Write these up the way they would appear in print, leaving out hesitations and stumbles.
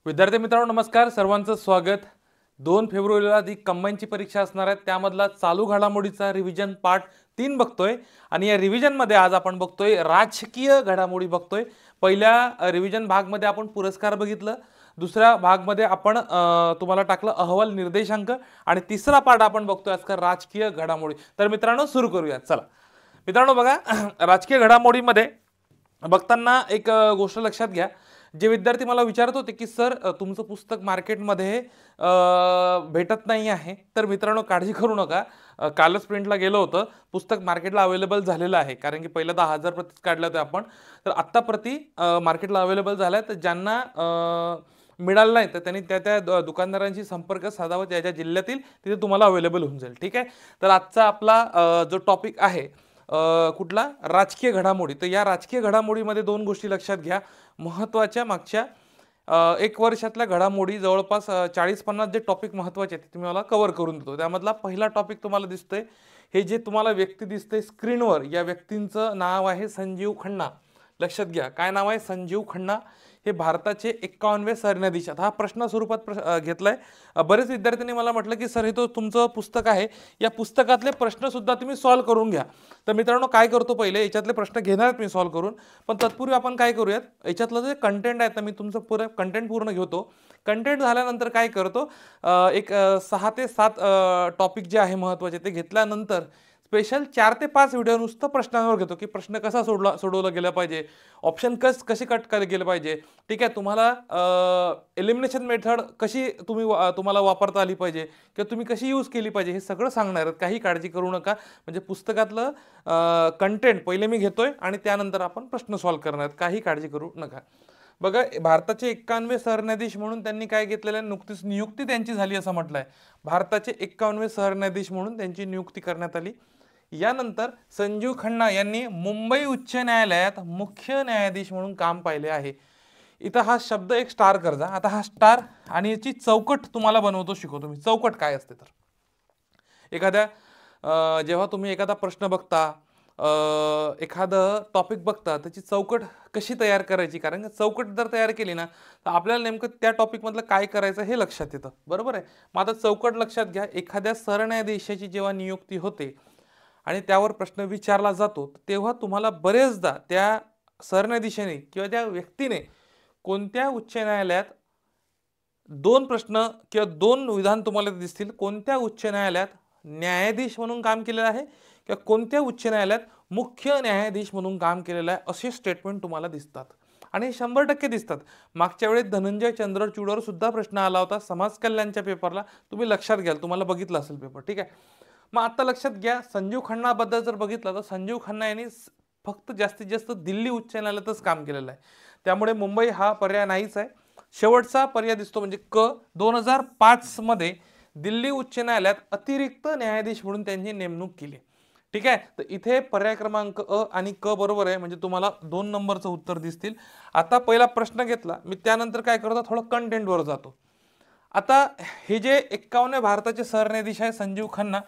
विद्यार्थी मित्रांनो नमस्कार, सर्वांचं स्वागत। 2 फेब्रुवारीला दी कंबाईनची परीक्षा असणार आहे, त्यामधला चालू घडामोडीचा रिव्हिजन पार्ट 3 बघतोय आणि या रिव्हिजन मध्ये आज आपण बघतोय राजकीय घडामोडी बघतोय। पहिल्या रिव्हिजन भाग मध्ये आपण पुरस्कार बघितलं, दुसऱ्या भाग मध्ये आपण तुम्हाला टाकलं अहवाल निर्देशांक आणि तिसरा पार्ट आपण बघतोय आजकाल राजकीय घडामोडी। तर मित्रांनो सुरू करूया, चला। मित्रांनो बघा, राजकीय घडामोडीमध्ये बघताना एक गोष्ट लक्षात घ्या। जे विद्यार्थी मला विचारत होते की सर तुमचं पुस्तक मार्केटमध्ये भेटत नाही आहे, तर मित्रांनो काळजी करू नका। कालच प्रिंटला गेलो होतं, पुस्तक मार्केटला अवेलेबल झालेलं आहे। कारण की पहिल्या 10,000 प्रती काढल्या होत्या आपण, तर आत्ता प्रती मार्केटला अवेलेबल झाल्या। तर ज्यांना मिळालं नाही तर त्यांनी त्या दुकानदारांशी संपर्क साधावा, ज्या जिल्ह्यातील तिथे तुम्हाला अवेलेबल होऊन जाईल, ठीक आहे। तर आजचा आपला जो टॉपिक आहे कुठला, राजकीय घडामोडी। तर या राजकीय घडामोडीमध्ये दोन गोष्टी लक्षात घ्या महत्त्वाच्या। मागच्या 1 वर्षातल्या घडामोडी जवळपास 40-50 जे टॉपिक महत्त्वाचे आहेत ते मला कव्हर करून देतो। त्यामधला पहिला टॉपिक तुम्हाला दिसतोय, हे जे तुम्हाला व्यक्ती दिसते स्क्रीनवर, या व्यक्तींचं नाव आहे संजीव खन्ना। लक्षात घ्या, काय नाव आहे? संजीव खन्ना। हे भारताचे 51वे सरन्यायाधीश। हा प्रश्न स्वरूपात घेतलाय। बरेच विद्यार्थ्यांनी मला म्हटलं की सर हे तो तुमचं पुस्तक आहे, या पुस्तकातले प्रश्न सुद्धा तुम्ही सॉल्व्ह करून घ्या। तर मित्रांनो काय करतो, पहिले याच्यातले प्रश्न घेणार मी सॉल्व्ह करून, पण तत्पूर्वी आपण काय करूयात, याच्यातलं जे कंटेंट आहे तर मी तुमचं पूर्ण कंटेंट पूर्ण घेतो। कंटेंट झाल्यानंतर काय करतो, एक 6 ते 7 टॉपिक जे आहे महत्त्वाचे ते घेतल्यानंतर स्पेशल 4 ते 5 व्हिडिओ नुसतं प्रश्नांवर घेतो की प्रश्न कसा सोडवला गेला पाहिजे, ऑप्शन कसे कट केले गेले पाहिजे, ठीक आहे। तुम्हाला एलिमिनेशन मेथड कशी तुम्हाला वापरता आली पाहिजे किंवा तुम्ही कशी यूज केली पाहिजे, हे सगळं सांगणार आहेत। काही काळजी करू नका, म्हणजे पुस्तकातलं कंटेंट पहिले मी घेतोय आणि त्यानंतर आपण प्रश्न सॉल्व्ह करणार आहेत, काही काळजी करू नका। बघा, भारताचे 51वे सरन्यायाधीश म्हणून त्यांनी काय घेतलेलं आहे, नुकतीच नियुक्ती त्यांची झाली असं म्हटलंय। भारताचे 51वे सरन्यायाधीश म्हणून त्यांची नियुक्ती करण्यात आली। यानंतर संजीव खन्ना यांनी मुंबई उच्च न्यायालयात मुख्य न्यायाधीश म्हणून काम पाहिले आहे। इथं हा शब्द एक स्टार करजा। आता हा स्टार आणि याची चौकट तुम्हाला बनवतो शिकवतो मी। चौकट काय असते, तर जेव्हा तुम्ही एखादा प्रश्न बघता, एखादं टॉपिक बघता, त्याची चौकट कशी तयार करायची, कारण चौकट जर तयार केली ना तर आपल्याला नेमकं त्या टॉपिक मधलं काय करायचं हे लक्षात येतं, बरोबर आहे। मग आता चौकट लक्षात घ्या, एखाद्या सरन्यायाधीशाची जेव्हा नियुक्ती होते आणि त्यावर प्रश्न विचारला जातो, तेव्हा तुम्हाला बरेचदा त्या सरन्यायाधीशाने किंवा त्या व्यक्तीने कोणत्या उच्च न्यायालयात 2 प्रश्न किंवा 2 विधान तुम्हाला दिसतील, कोणत्या उच्च न्यायालयात न्यायाधीश म्हणून काम केलेलं आहे किंवा कोणत्या उच्च न्यायालयात मुख्य न्यायाधीश म्हणून काम केलेलं आहे, असे स्टेटमेंट तुम्हाला दिसतात आणि 100% दिसतात। मागच्या वेळेस धनंजय चंद्रचूडवर सुद्धा प्रश्न आला होता समाज कल्याणच्या पेपरला, तुम्ही लक्षात घ्याल, तुम्हाला बघितलं असेल पेपर, ठीक आहे। मग आता लक्षात घ्या, संजीव खन्ना बद्दल जर बघितलं तर संजीव खन्ना यांनी फक्त जास्तीत जास्त दिल्ली उच्च न्यायालयातच काम केलेलं आहे, त्यामुळे मुंबई हा पर्याय नाहीच आहे। शेवटचा पर्याय दिसतो म्हणजे क, 2005 मध्ये दिल्ली उच्च न्यायालयात अतिरिक्त न्यायाधीश म्हणून त्यांची नेमणूक केली, ठीक आहे। तर इथे पर्याय क्रमांक अ आणि क बरोबर आहे, म्हणजे तुम्हाला 2 नंबरचं उत्तर दिसतील। आता पहिला प्रश्न घेतला मी, त्यानंतर काय करतो, थोडं कंटेंट वर जातो। आता हे जे 51 भारताचे सरन्यायाधीश आहे संजीव खन्ना,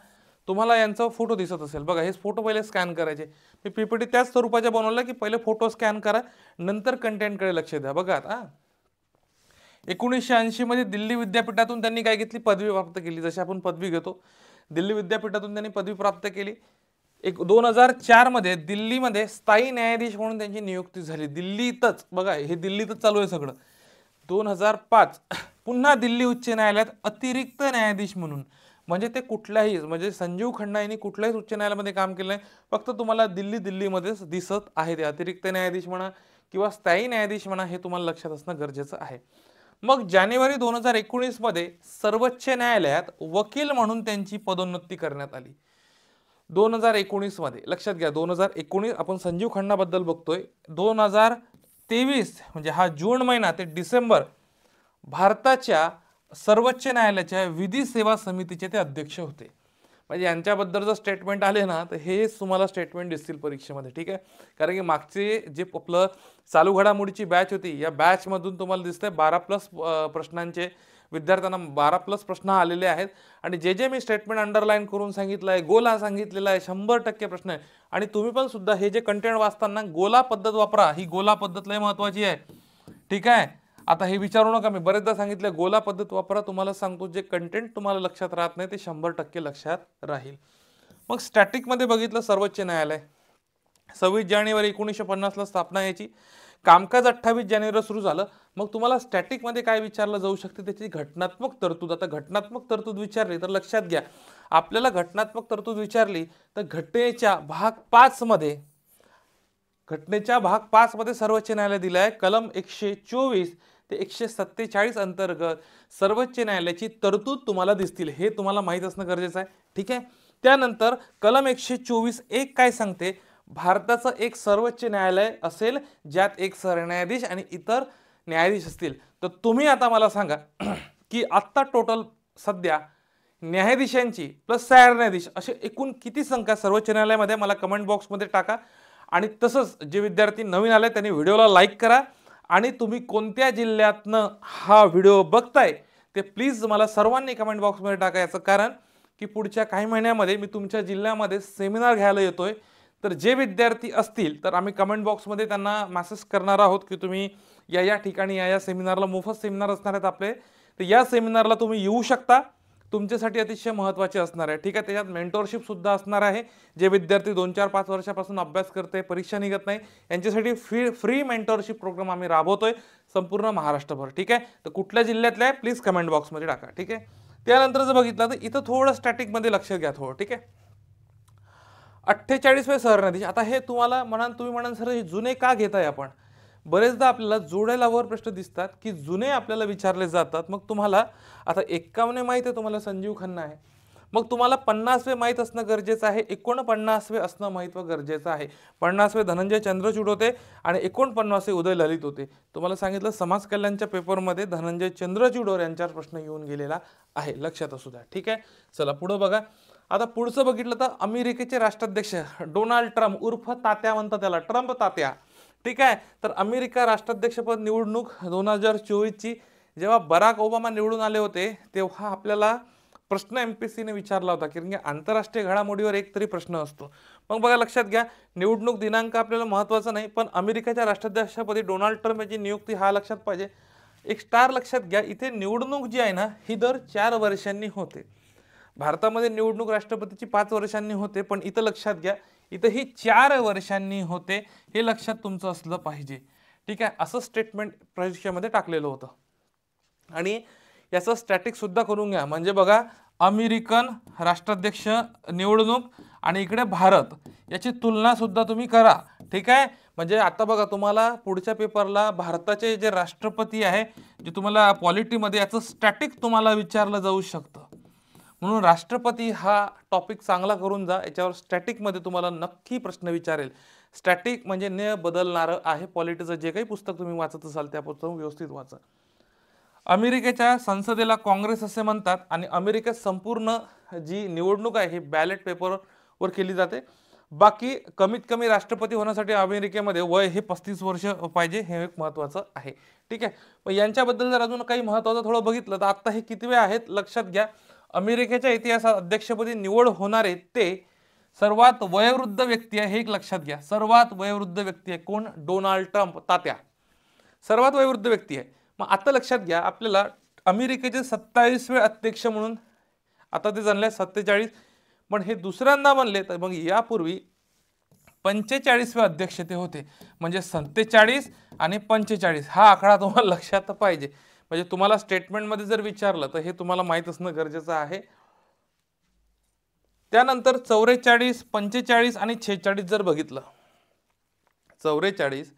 तुम्हाला यांचा फोटो दिसत असेल बघा, हे फोटो पहिले स्कॅन करायचे। मी पीपीटी त्याच स्वरूपाच्या बनवलं की पहिले फोटो स्कॅन करा, नंतर कंटेंटकडे लक्ष द्या। बघा आता 1980 मध्ये दिल्ली विद्यापीठातून त्यांनी काय घेतली, पदवी प्राप्त केली। जशी आपण पदवी घेतो, दिल्ली विद्यापीठातून त्यांनी पदवी प्राप्त केली। 2004 मध्ये दिल्लीमध्ये स्थायी न्यायाधीश म्हणून त्यांची नियुक्ती झाली, दिल्लीतच। बघा हे दिल्लीतच चालू आहे सगळं। 2005 पुन्हा दिल्ली उच्च न्यायालयात अतिरिक्त न्यायाधीश म्हणून, म्हणजे ते कुठल्याही, म्हणजे संजीव खन्ना यांनी कुठल्याही उच्च न्यायालयामध्ये काम केलं नाही, फक्त तुम्हाला दिल्लीमध्येच दिसत आहे। ते अतिरिक्त न्यायाधीश म्हणा किंवा स्थायी न्यायाधीश म्हणा, हे तुम्हाला लक्षात असणं गरजेचं आहे। मग जानेवारी 2019 मध्ये सर्वोच्च न्यायालयात वकील म्हणून त्यांची पदोन्नती करण्यात आली। 2019 मध्ये लक्षात घ्या, 2019 आपण संजीव खन्ना बद्दल बघतोय। 2023 म्हणजे हा जून महिना ते डिसेंबर, भारताच्या सर्वोच्च न्यायालयाच्या विधी सेवा समितीचे ते अध्यक्ष होते। म्हणजे यांच्याबद्दल जर स्टेटमेंट आले ना तर हेच तुम्हाला स्टेटमेंट दिसतील परीक्षेमध्ये, ठीक आहे। कारण की मागचे जे आपलं चालू घडामोडीची बॅच होती, या बॅच मधून तुम्हाला दिसतंय 12+ प्रश्नांचे विद्यार्थ्यांना 12+ प्रश्न आलेले आहेत आणि जे मी स्टेटमेंट अंडरलाईन करून सांगितलं आहे, गोला सांगितलेला आहे, 100% प्रश्न आहे। आणि तुम्ही पण सुद्धा हे जे कंटेंट वाचताना गोला पद्धत वापरा, ही गोला पद्धत लय महत्त्वाची आहे, ठीक आहे। आता हे विचारू नका, मी बरेचदा सांगितलं गोला पद्धत वापरा. तुम्हाला सांगतो जे कंटेंट तुम्हाला लक्षात राहत नाही ते 100% लक्षात राहील. मग स्टॅटिकमध्ये बघितलं सर्वोच्च न्यायालय 26 जानेवारी 1950ला स्थापना याची, कामकाज 28 जानेवारीला सुरू झालं. मग तुम्हाला स्टॅटिकमध्ये काय विचारलं जाऊ शकते त्याची घटनात्मक तरतूद. आता घटनात्मक तरतूद विचारली तर लक्षात घ्या, आपल्याला घटनात्मक तरतूद विचारली तर घटनेच्या भाग 5 मध्ये सर्वोच्च न्यायालय दिलं आहे. कलम 124 ते 147 अंतर्गत सर्वोच्च न्यायालयाची तरतूद तुम्हाला दिसतील, हे तुम्हाला माहीत असणं गरजेचं आहे. ठीक आहे. त्यानंतर कलम 124(1) काय सांगते, भारताचं एक सर्वोच्च न्यायालय असेल ज्यात एक सरन्यायाधीश आणि इतर न्यायाधीश असतील. तर तुम्ही आता मला सांगा की आत्ता टोटल सध्या न्यायाधीशांची प्लस सरन्यायाधीश असे एकूण किती संख्या सर्वोच्च न्यायालयामध्ये, मला कमेंट बॉक्समध्ये टाका. आणि तसंच जे विद्यार्थी नवीन आले त्यांनी व्हिडिओला लाईक करा. आणि तुम्ही कोणत्या जिल्ह्यातनं हा व्हिडिओ बघताय ते प्लीज मला सर्वांनी कमेंट बॉक्समध्ये टाकायचं, कारण की पुढच्या काही महिन्यामध्ये मी तुमच्या जिल्ह्यामध्ये सेमिनार घ्यायला येतोय. तर जे विद्यार्थी असतील तर आम्ही कमेंट बॉक्समध्ये त्यांना मेसेज करणार आहोत की तुम्ही या ठिकाणी या सेमिनारला, मोफत सेमिनार असणार आहेत आपले, तर या सेमिनारला तुम्ही येऊ शकता. तुमच्यासाठी अतिशय महत्त्वाचे असणार आहे. ठीक आहे. त्याच्यात मेंटरशिप सुद्धा असणार आहे. जे विद्यार्थी 2, 4, 5 वर्षापासून अभ्यास करते, परीक्षा निघत नाही, यांच्यासाठी फ्री मेंटरशिप प्रोग्राम आम्ही राबवतोय संपूर्ण महाराष्ट्रभर. ठीक आहे. तर कुठल्या जिल्ह्यातल्या आहे प्लीज कमेंट बॉक्समध्ये टाका. ठीक आहे. त्यानंतर जर बघितलं तर इथं थोडं स्टॅटिकमध्ये लक्ष घ्या थोडं. ठीक आहे. 48वें सरन्यायाधीश. आता हे तुम्हाला तुम्ही म्हणाल सर हे जुने का घेताय आपण, बरेचदा आपल्याला जोड्यालावर प्रश्न दिसतात की जुने आपल्याला विचारले जातात. मग तुम्हाला आता 51 माहित आहे, तुम्हाला संजीव खन्ना आहे, मग तुम्हाला 50वे माहीत असणं गरजेचं आहे, 49वे असणं महत्व गरजेचं आहे. 50वे धनंजय चंद्रचूड होते आणि 49वे उदय ललित होते. तुम्हाला सांगितलं समाज कल्याणच्या पेपरमध्ये धनंजय चंद्रचूड यांच्यावर प्रश्न येऊन गेलेला आहे, लक्षात असू द्या. ठीक आहे. चला पुढे बघा. आता पुढचं बघितलं तर अमेरिकेचे राष्ट्राध्यक्ष डोनाल्ड ट्रम्प उर्फ तात्या म्हणतात त्याला, ट्रम्प तात्या. ठीक आहे. तर अमेरिका राष्ट्राध्यक्षपद निवडणूक 2024ची जेव्हा बराक ओबामा निवडून आले होते तेव्हा आपल्याला प्रश्न एमपीसीने विचारला होता, कारण की आंतरराष्ट्रीय घडामोडीवर एक तरी प्रश्न असतो. मग बघा लक्षात घ्या, निवडणूक दिनांक आपल्याला महत्त्वाचा नाही, पण अमेरिकेच्या राष्ट्राध्यक्षपदी डोनाल्ड ट्रम्प यांची नियुक्ती हा लक्षात पाहिजे. एक स्टार लक्षात घ्या, इथे निवडणूक जी आहे ना ही दर 4 वर्षांनी होते. भारतामध्ये निवडणूक राष्ट्रपतीची 5 वर्षांनी होते, पण इथं लक्षात घ्या इथं ही 4 वर्षांनी होते, हे लक्षात तुमचं असलं पाहिजे. ठीक आहे. असं स्टेटमेंट परीक्षेमध्ये टाकलेलं होतं. आणि याचं स्टॅटिक सुद्धा करून घ्या, म्हणजे बघा अमेरिकन राष्ट्राध्यक्ष निवडणूक आणि इकडे भारत याची तुलना सुद्धा तुम्ही करा. ठीक आहे. म्हणजे आता बघा तुम्हाला पुढच्या पेपरला भारताचे जे राष्ट्रपती आहे जे तुम्हाला पॉलिटीमध्ये याचं स्टॅटिक तुम्हाला विचारलं जाऊ शकतं. म्हणून राष्ट्रपती हा टॉपिक चांगला करून जा, याच्यावर स्टॅटिकमध्ये तुम्हाला नक्की प्रश्न विचारेल. स्टॅटिक म्हणजे न बदलणारं आहे. पॉलिटीचं जे काही पुस्तक तुम्ही वाचत असाल त्या पुस्तक व्यवस्थित वाचा. अमेरिकेच्या संसदेला काँग्रेस असे म्हणतात आणि अमेरिकेत संपूर्ण जी निवडणूक आहे ही बॅलेट पेपरवर केली जाते. बाकी कमीत कमी राष्ट्रपती होण्यासाठी अमेरिकेमध्ये वय हे 35 वर्ष पाहिजे, हे एक महत्त्वाचं आहे. ठीक आहे. मग यांच्याबद्दल जर अजून काही महत्त्वाचं थोडं बघितलं तर आता हे कितवे आहेत लक्षात घ्या. अमेरिकेच्या इतिहासात अध्यक्षपदी निवड होणारे ते सर्वात वयोवृद्ध व्यक्ती आहे, हे एक लक्षात घ्या. सर्वात वयोवृद्ध व्यक्ती आहे कोण, डोनाल्ड ट्रम्प तात्या, सर्वात वयोवृद्ध व्यक्ती आहे. मग आता लक्षात घ्या आपल्याला अमेरिकेचे 27वे अध्यक्ष म्हणून आता ते झाले 47, पण हे दुसऱ्यांदा बनले. तर मग यापूर्वी 45वे अध्यक्ष ते होते, म्हणजे 47 आणि 45 हा आकडा तुम्हाला लक्षात पाहिजे. म्हणजे तुम्हाला स्टेटमेंटमध्ये जर विचारलं तर हे तुम्हाला माहीत असणं गरजेचं आहे. त्यानंतर 44, 45 आणि 46 जर बघितलं, 44,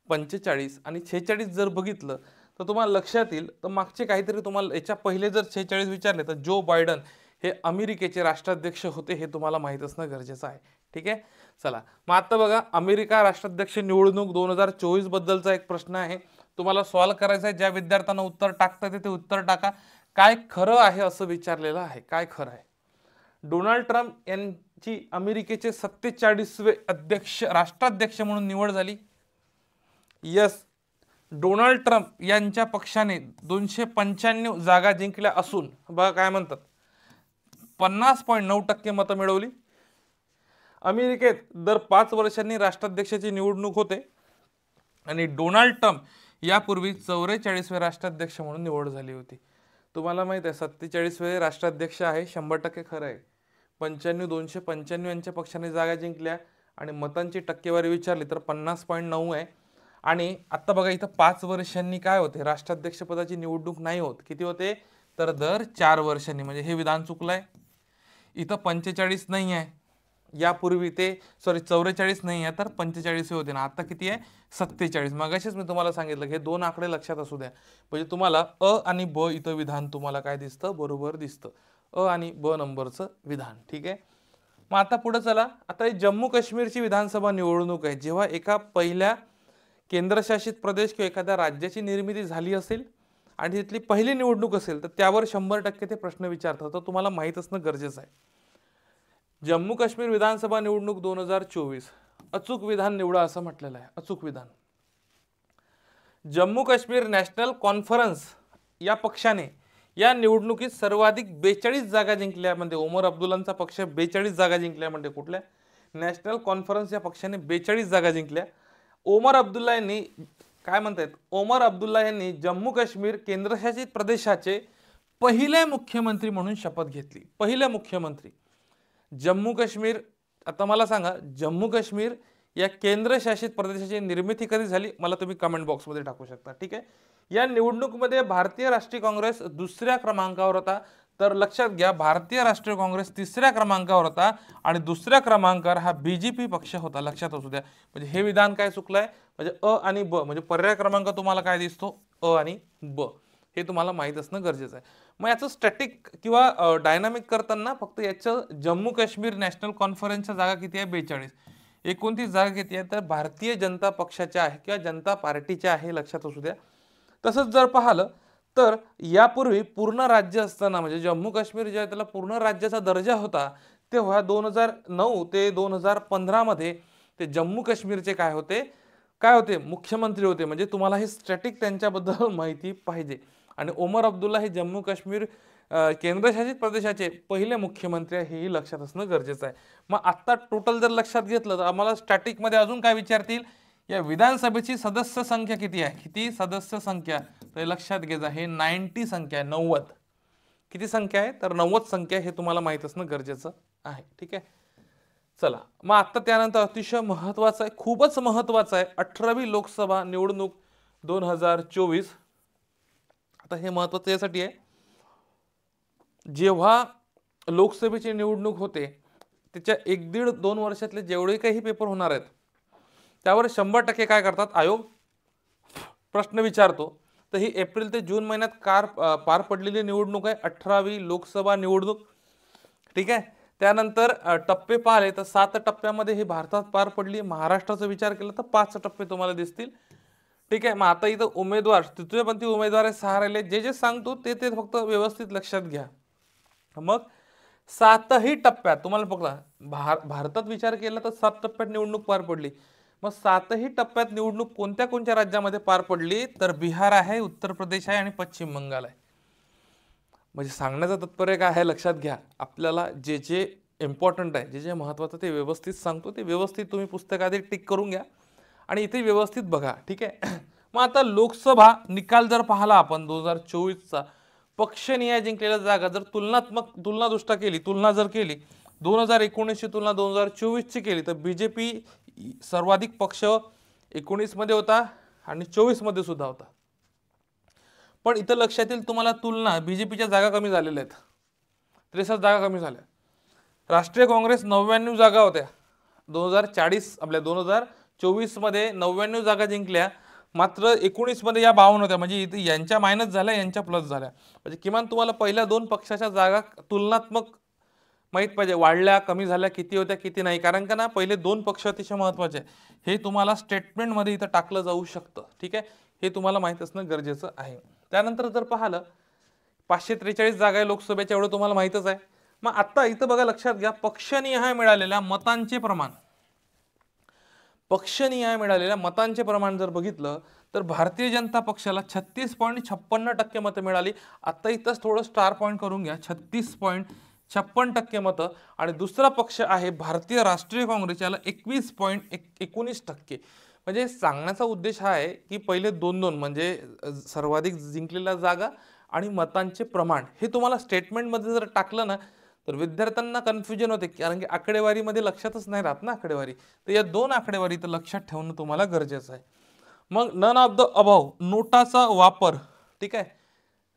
45 आणि 46 जर बघितलं तर तुम्हाला लक्षात येईल. तर मागचे काहीतरी तुम्हाला याच्या पहिले जर 46 विचारले तर जो बायडन हे अमेरिकेचे राष्ट्राध्यक्ष होते, हे तुम्हाला माहीत असणं गरजेचं आहे. ठीक आहे. चला मग आता बघा अमेरिका राष्ट्राध्यक्ष निवडणूक 2024 बद्दलचा एक प्रश्न आहे, तुम्हाला सॉल्व्ह करायचा आहे. ज्या विद्यार्थ्यांना उत्तर टाकता येते ते उत्तर टाका. काय खरं आहे असं विचारलेलं आहे, काय खरं आहे. डोनाल्ड ट्रम्प यांची अमेरिकेचे 47वे राष्ट्राध्यक्ष म्हणून निवड झाली. यस, डोनाल्ड ट्रम्प यांच्या पक्षाने 295 जागा जिंकल्या असून बघा काय म्हणतात 50.9% मतं मिळवली. अमेरिकेत दर 5 वर्षांनी राष्ट्राध्यक्षाची निवडणूक होते आणि डोनाल्ड ट्रम्प यापूर्वी 44वें राष्ट्राध्यक्ष म्हणून निवड झाली होती. तुम्हाला माहित आहे 47वें राष्ट्राध्यक्ष आहे, 100% खरं आहे. 95,295 यांच्या पक्षाने जागा जिंकल्या आणि मतांची टक्केवारी विचारली तर 50.9 आहे. आणि आता बघा इथं 5 वर्षांनी काय होते, राष्ट्राध्यक्ष पदाची निवडणूक नाही होत. किती होते तर दर 4 वर्षांनी. म्हणजे हे विधान चुकलंय. इथं 45 नाही आहे, यापूर्वी ते 44 नाही आहे तर 45 होते ना. आता किती आहे 47. मगाशीच मी तुम्हाला सांगितलं हे दोन आकडे लक्षात असू द्या. म्हणजे तुम्हाला अ आणि ब इथं विधान तुम्हाला काय दिसतं, बरोबर दिसतं. अ आणि ब नंबरचं विधान. ठीक आहे. मग आता पुढे चला. आता जम्मू काश्मीरची विधानसभा निवडणूक आहे. जेव्हा एका पहिल्या केंद्रशासित प्रदेश किंवा एखाद्या राज्याची निर्मिती झाली असेल आणि तिथली पहिली निवडणूक असेल तर त्यावर 100% ते प्रश्न विचारतात. तर तुम्हाला माहीत असणं गरजेचं आहे. जम्मू काश्मीर विधानसभा निवडणूक 2024 अचूक विधान निवडा असं म्हटलेलं आहे. अचूक विधान. जम्मू काश्मीर नॅशनल कॉन्फरन्स या पक्षाने या निवडणुकीत सर्वाधिक 42 जागा जिंकल्यामध्ये ओमर अब्दुल्लांचा पक्ष 42 जागा जिंकल्यामध्ये कुठल्या नॅशनल कॉन्फरन्स या पक्षाने 42 जागा जिंकल्या. ओमर अब्दुल्ला यांनी काय म्हणतात, ओमर अब्दुल्ला यांनी जम्मू काश्मीर केंद्रशासित प्रदेशाचे पहिले मुख्यमंत्री म्हणून शपथ घेतली. पहिले मुख्यमंत्री जम्मू काश्मीर. आता मला सांगा जम्मू काश्मीर या केंद्रशासित प्रदेशाची निर्मिती कधी झाली, मला तुम्ही कमेंट बॉक्समध्ये टाकू शकता. ठीक आहे. या निवडणुकीमध्ये भारतीय राष्ट्रीय काँग्रेस दुसऱ्या क्रमांकावर होता. तर लक्षात घ्या भारतीय राष्ट्रीय काँग्रेस तिसऱ्या क्रमांकावर होता आणि दुसऱ्या क्रमांकावर हा बीजेपी पक्ष होता. लक्षात असू द्या. म्हणजे हे विधान काय चुकलंय, म्हणजे अ आणि ब म्हणजे पर्याय क्रमांक तुम्हाला काय दिसतो अ आणि ब, हे तुम्हाला माहीत असणं गरजेचं आहे. मग याचं स्टॅटिक किंवा डायनामिक करताना फक्त याचं जम्मू काश्मीर नॅशनल कॉन्फरन्सच्या जागा किती आहे 42. 29 जागा किती आहे तर भारतीय जनता पक्षाच्या आहे किंवा जनता पार्टीच्या आहे. लक्षात असू द्या. तसंच जर पाहिलं तर यापूर्वी पूर्ण राज्य असताना म्हणजे जम्मू काश्मीर जेव्हा त्याला पूर्ण राज्याचा दर्जा होता तेव्हा 2009 ते 2015 मध्ये ते जम्मू काश्मीरचे काय होते मुख्यमंत्री होते. म्हणजे तुम्हाला हे स्टॅटिक त्यांच्याबद्दल माहिती पाहिजे. आणि ओमर अब्दुल्ला हे जम्मू काश्मीर केंद्रशासित प्रदेशाचे पहिले मुख्यमंत्री आहे, हेही लक्षात असणं गरजेचं आहे. मग आत्ता टोटल जर लक्षात घेतलं तर आम्हाला स्टॅटिकमध्ये अजून काय विचारतील, या विधानसभेची सदस्य संख्या किती आहे, किती सदस्य संख्या, तर लक्षात घ्यायचं हे 90 संख्या आहे. 90 किती संख्या आहे तर 90 संख्या, हे तुम्हाला माहित असणं गरजेचं आहे. ठीक आहे. चला मग आता त्यानंतर अतिशय महत्वाचं आहे, खूपच महत्वाचं आहे 18वी लोकसभा निवडणूक 2024. आता हे महत्वाचं यासाठी आहे जेव्हा लोकसभेची निवडणूक होते त्याच्या 1-1.5-2 वर्षातले जेवढे काही पेपर होणार आहेत त्यावर 100% काय करतात आयोग प्रश्न विचारतो. तर ही एप्रिल ते जून महिन्यात पार पडलेली निवडणूक आहे 18वी लोकसभा निवडणूक. ठीक आहे. त्यानंतर टप्पे पाहिले तर 7 टप्प्यामध्ये ही भारतात पार पडली. महाराष्ट्राचा विचार केला तर 5 टप्पे तुम्हाला दिसतील. ठीक आहे. मग आता इथं उमेदवार तृतीयपंथी उमेदवार 6 राहिले. जे सांगतो ते फक्त व्यवस्थित लक्षात घ्या. मग 7ही टप्प्यात तुम्हाला फक्त भारतात विचार केला तर 7 टप्प्यात निवडणूक पार पडली. मग 7ही टप्प्यात निवडणूक कोणत्या कोणत्या राज्यामध्ये पार पडली तर बिहार आहे, उत्तर प्रदेश आहे आणि पश्चिम बंगाल आहे. म्हणजे सांगण्याचं तात्पर्य काय आहे लक्षात घ्या. आपल्याला जे इम्पॉर्टंट आहे, जे महत्त्वाचं ते व्यवस्थित सांगतो, ते व्यवस्थित तुम्ही पुस्तकात टिक करून घ्या आणि इथे व्यवस्थित बघा. ठीक आहे. मग आता लोकसभा निकाल जर पाहिला आपण 2024चा पक्षनिहाय जिंकलेल्या जागा जर तुलना जर केली 2019ची तुलना 2024ची केली तर बीजेपी सर्वाधिक पक्ष 19 मध्ये होता आणि 24 मध्ये सुद्धा होता. पण इथं लक्षात येईल तुम्हाला तुलना बीजेपीच्या जागा कमी झालेल्या आहेत. 63 जागा कमी झाल्या. राष्ट्रीय काँग्रेस 99 जागा होत्या 2024 मध्ये 99 जागा जिंकल्या. मात्र 19 मध्ये या 52 होत्या. म्हणजे इथे यांच्या मायनस झाल्या, यांच्या प्लस झाल्या. म्हणजे किमान तुम्हाला पहिल्या 2 पक्षाच्या जागा तुलनात्मक माहित पाहिजे, वाढल्या कमी झाल्या, किती होत्या किती नाही. कारण का ना पहिले 2 पक्ष अतिशय महत्वाचे, हे तुम्हाला स्टेटमेंटमध्ये इथं टाकलं जाऊ शकतं. ठीक आहे. हे तुम्हाला माहित असणं गरजेचं आहे. त्यानंतर जर पाहिलं 543 जागा आहे लोकसभेच्या, एवढं तुम्हाला माहितच आहे. मग आता इथं बघा लक्षात घ्या पक्षनिहाय मिळालेल्या मतांचे प्रमाण. पक्षनिहाय मिळालेल्या मतांचे प्रमाण जर बघितलं तर भारतीय जनता पक्षाला 36.56% मतं मिळाली. आता इथंच थोडं स्टार पॉईंट करून घ्या. 36.56% मतं. आणि दुसरा पक्ष आहे भारतीय राष्ट्रीय काँग्रेस, याला 21.19%. म्हणजे सांगण्याचा उद्देश हा आहे की पहिले 2-2 म्हणजे सर्वाधिक जिंकलेल्या जागा आणि मतांचे प्रमाण हे तुम्हाला स्टेटमेंटमध्ये जर टाकलं ना तर विद्यार्थ्यांना कन्फ्युजन होते, कारण की आकडेवारीमध्ये लक्षातच नाही राहत ना आकडेवारी. तर या 2 आकडेवारी तर लक्षात ठेवणं तुम्हाला गरजेचं आहे. मग नन ऑफ द अबाव नोटाचा वापर, ठीक आहे.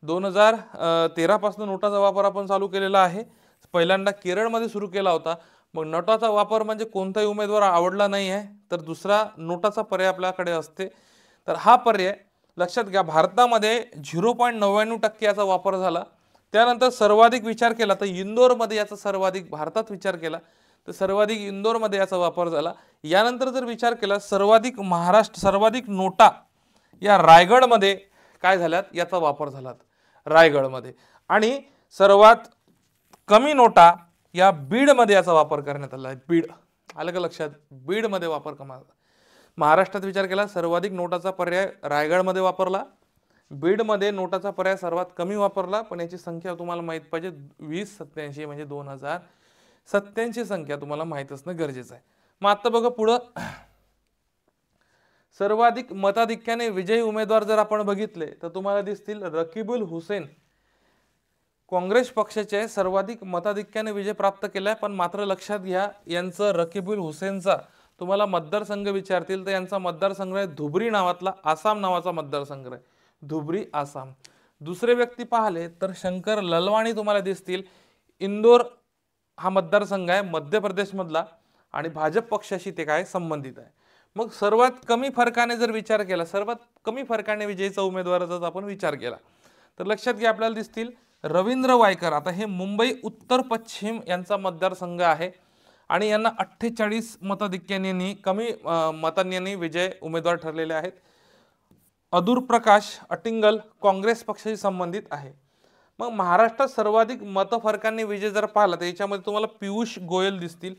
2013 पासून नोटाचा वापर आपण चालू केलेला आहे. पहिल्यांदा केरळमध्ये सुरू केला होता. मग नोटाचा वापर म्हणजे कोणताही उमेदवार आवडला नाही आहे तर दुसरा नोटाचा पर्याय आपल्याकडे असते. तर हा पर्याय लक्षात घ्या, भारतामध्ये 0.99% याचा वापर झाला. त्यानंतर सर्वाधिक विचार केला तर इंदोरमध्ये याचा सर्वाधिक, भारतात विचार केला तर सर्वाधिक इंदोरमध्ये याचा वापर झाला. यानंतर जर विचार केला सर्वाधिक नोटा या रायगडमध्ये काय झाल्यात, याचा वापर झालात रायगडमध्ये. आणि सर्वात कमी नोटा या बीडमध्ये याचा वापर करण्यात आला आहे. बीड आलं का लक्षात, बीडमध्ये वापर कमा. महाराष्ट्रात विचार केला सर्वाधिक नोटाचा पर्याय रायगडमध्ये वापरला, बीडमध्ये नोटाचा पर्याय सर्वात कमी वापरला. पण याची संख्या तुम्हाला माहित पाहिजे, 2087 म्हणजे 2087 संख्या तुम्हाला माहित असणं गरजेचं आहे. मग आता बघा पुढं, सर्वाधिक मताधिक्याने विजयी उमेदवार जर आपण बघितले तर तुम्हाला दिसतील रकीबुल हुसेन. काँग्रेस पक्षाचे सर्वाधिक मताधिक्याने विजय प्राप्त केलाय. पण मात्र लक्षात घ्या, यांचं रकीबुल हुसेनचा तुम्हाला मतदारसंघ विचारतील तर यांचा मतदारसंघ आहे धुबरी नावातला, आसाम नावाचा मतदारसंघ आहे, धुबरी आसाम. दुसरे व्यक्ती पाहिले तर शंकर ललवाणी तुम्हाला दिसतील. इंदोर हा मतदारसंघ आहे मध्य प्रदेश मधला आणि भाजप पक्षाशी ते काय संबंधित आहे. मग सर्वात कमी फरकाने जर विचार केला, सर्वात कमी फरकाने विजयीचा उमेदवाराचा आपण विचार केला तर लक्षात घ्या आपल्याला दिसतील रवींद्र वायकर. आता हे मुंबई उत्तर पश्चिम यांचा मतदारसंघ आहे आणि यांना 48 मताधिक्याने कमी मतांनी विजय उमेदवार ठरलेले आहेत. अदूर प्रकाश अटिंगल काँग्रेस पक्षाशी संबंधित आहे. मग महाराष्ट्रात सर्वाधिक मतफरकांनी विजय जर पाहिला तर याच्यामध्ये तुम्हाला पियुष गोयल दिसतील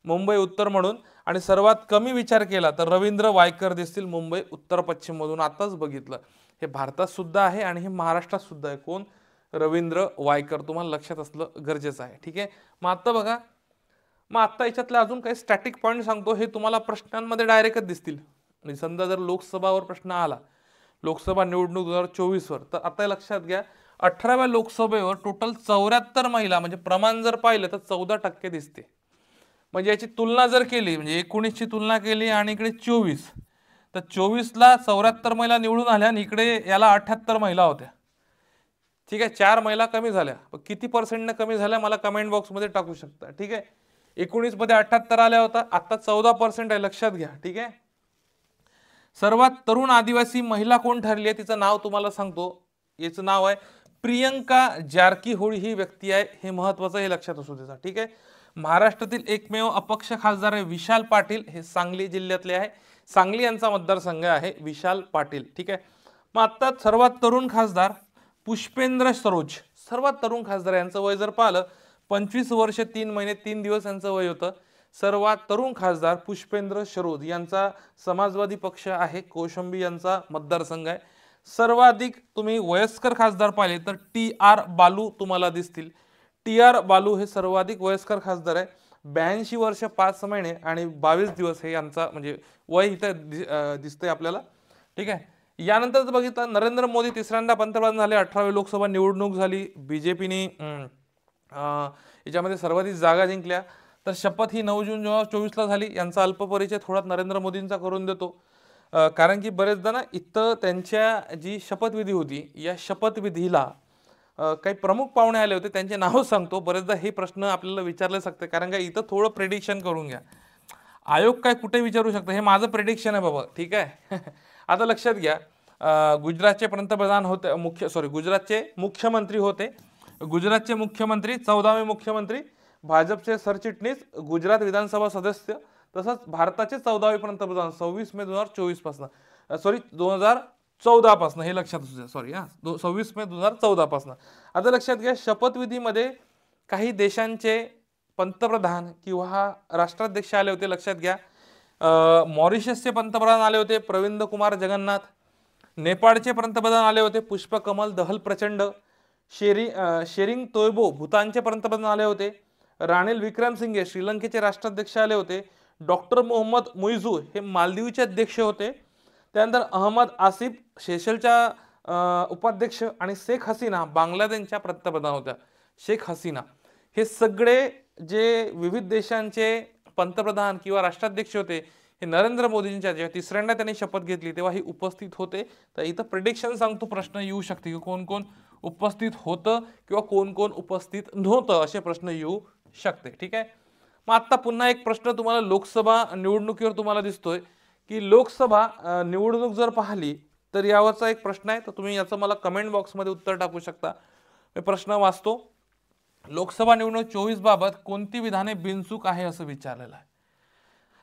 मुंबई उत्तर म्हणून, आणि सर्वात कमी विचार केला तर रवींद्र वायकर दिसतील मुंबई उत्तर पश्चिम मधून. आताच बघितलं, हे भारतात सुद्धा आहे आणि हे महाराष्ट्रात सुद्धा आहे. कोण? रवींद्र वायकर. तुम्हाला लक्षात असलं गरजेचं आहे, ठीक आहे. मग आता बघा, मग आता याच्यातले अजून काही स्टॅटिक पॉईंट सांगतो, हे तुम्हाला प्रश्नांमध्ये डायरेक्टच दिसतील. म्हणजे समजा जर लोकसभावर प्रश्न आला, लोकसभा निवडणूक 2024 वर, तर आता लक्षात घ्या 18व्या लोकसभेवर टोटल 74 महिला, म्हणजे प्रमाण जर पाहिलं तर 14% दिसते. म्हणजे याची तुलना जर केली, म्हणजे 19 ची तुलना केली आणि इकडे 24, तर 24 ला 74 महिला निवडून आल्या आणि इकडे याला 78 महिला होत्या. ठीक आहे, 4 महिला कमी झाल्या. किती पर्सेंटने कमी झाल्या मला कमेंट बॉक्समध्ये टाकू शकता, ठीक आहे. 19 मध्ये 78 आल्या होता, आता 14% आहे, लक्षात घ्या, ठीक आहे. सर्वात तरुण आदिवासी महिला कोण ठरली आहे तिचं नाव तुम्हाला सांगतो. याचं नाव आहे प्रियंका जारकीहोळी ही व्यक्ती आहे. हे महत्वाचं, हे लक्षात असू द्या, ठीक आहे. महाराष्ट्रातील एकमेव अपक्ष खासदार आहे विशाल पाटील, हे सांगली जिल्ह्यातले आहे. सांगली यांचा मतदारसंघ आहे विशाल पाटील, ठीक आहे. मग आता सर्वात तरुण खासदार पुष्पेंद्र सरोज, सर्वात तरुण खासदार, यांचं वय जर पाहिलं 25 वर्ष 3 महिने 3 दिवस यांचं वय होतं. सर्वात तरुण खासदार पुष्पेंद्र सरोज यांचा समाजवादी पक्ष आहे, कौशंबी यांचा मतदारसंघ आहे. सर्वाधिक तुम्ही वयस्कर खासदार पाहिले तर TR बालू तुम्हाला दिसतील. TR बालू हे सर्वाधिक वयस्कर खासदार आहे, 82 वर्ष 5 महिने आणि 22 दिवस हे यांचा म्हणजे वय इथं दिसतंय आपल्याला, ठीक आहे. यानंतर जर बघितलं नरेंद्र मोदी तिसऱ्यांदा पंतप्रधान झाले, 18वी लोकसभा निवडणूक झाली, बीजेपीने याच्यामध्ये सर्वाधिक जागा जिंकल्या. तर शपथ ही 9 जून 2024 ला झाली. यांचा अल्पपरिचय थोडा नरेंद्र मोदींचा करून देतो, कारण की बरेचदा ना इथं त्यांच्या जी शपथविधी होती या शपथविधीला काही प्रमुख पाहुणे आले होते, त्यांचे नाव सांगतो. बरेचदा हे प्रश्न आपल्याला विचारले शकते, कारण का इथं थोडं प्रेडिक्शन करून घ्या. आयोग काय कुठे विचारू शकतं, हे माझं प्रेडिक्शन आहे बाबा, ठीक आहे. आता लक्षात घ्या, गुजरातचे पंतप्रधान होते, गुजरातचे मुख्यमंत्री होते, गुजरातचे मुख्यमंत्री 14वे मुख्यमंत्री, भाजपचे सरचिटणीस, गुजरात विधानसभा सदस्य, तसंच भारताचे 14वे पंतप्रधान 26 मे 2024 पासून, 2014 पासून, हे लक्षात असू द्या, 26 मे 2014 पासून. आता लक्षात घ्या, शपथविधीमध्ये काही देशांचे पंतप्रधान किंवा राष्ट्राध्यक्ष आले होते. लक्षात घ्या, मॉरिशसचे पंतप्रधान आले होते प्रविंद कुमार जगन्नाथ, नेपाळचे पंतप्रधान आले होते पुष्पकमल दहल प्रचंड, शेरिंग तोयबो भूतानचे पंतप्रधान आले होते, रानिल विक्रमसिंघे श्रीलंकेचे राष्ट्राध्यक्ष आले होते, डॉक्टर मोहम्मद मुइझू हे मालदीवचे अध्यक्ष होते. त्यानंतर अहमद आसिफ सेशलच्या उपाध्यक्ष आणि शेख हसीना बांगलादेशच्या पंतप्रधान होत्या. शेख हसीना हे सगळे जे विविध देशांचे पंतप्रधान किंवा राष्ट्राध्यक्ष होते हे नरेंद्र मोदींच्या जेव्हा तिसऱ्यांदा त्यांनी शपथ घेतली तेव्हा ही उपस्थित होते. तर इथं प्रिडिक्शन सांगतो, प्रश्न येऊ शकते की कोण कोण उपस्थित होतं किंवा कोण कोण उपस्थित नव्हतं असे प्रश्न येऊ शकते. ठीक आहे. मग आता पुन्हा एक प्रश्न तुम्हाला लोकसभा निवडणुकीवर तुम्हाला दिसतोय की लोकसभा निवडणूक जर पाहिली तर यावरचा एक प्रश्न आहे. तर तुम्ही याचं मला कमेंट बॉक्समध्ये उत्तर टाकू शकता. मी प्रश्न वाचतो. लोकसभा निवडणूक 24 बाबत कोणती विधाने बिनचूक आहे असं विचारलेलं आहे.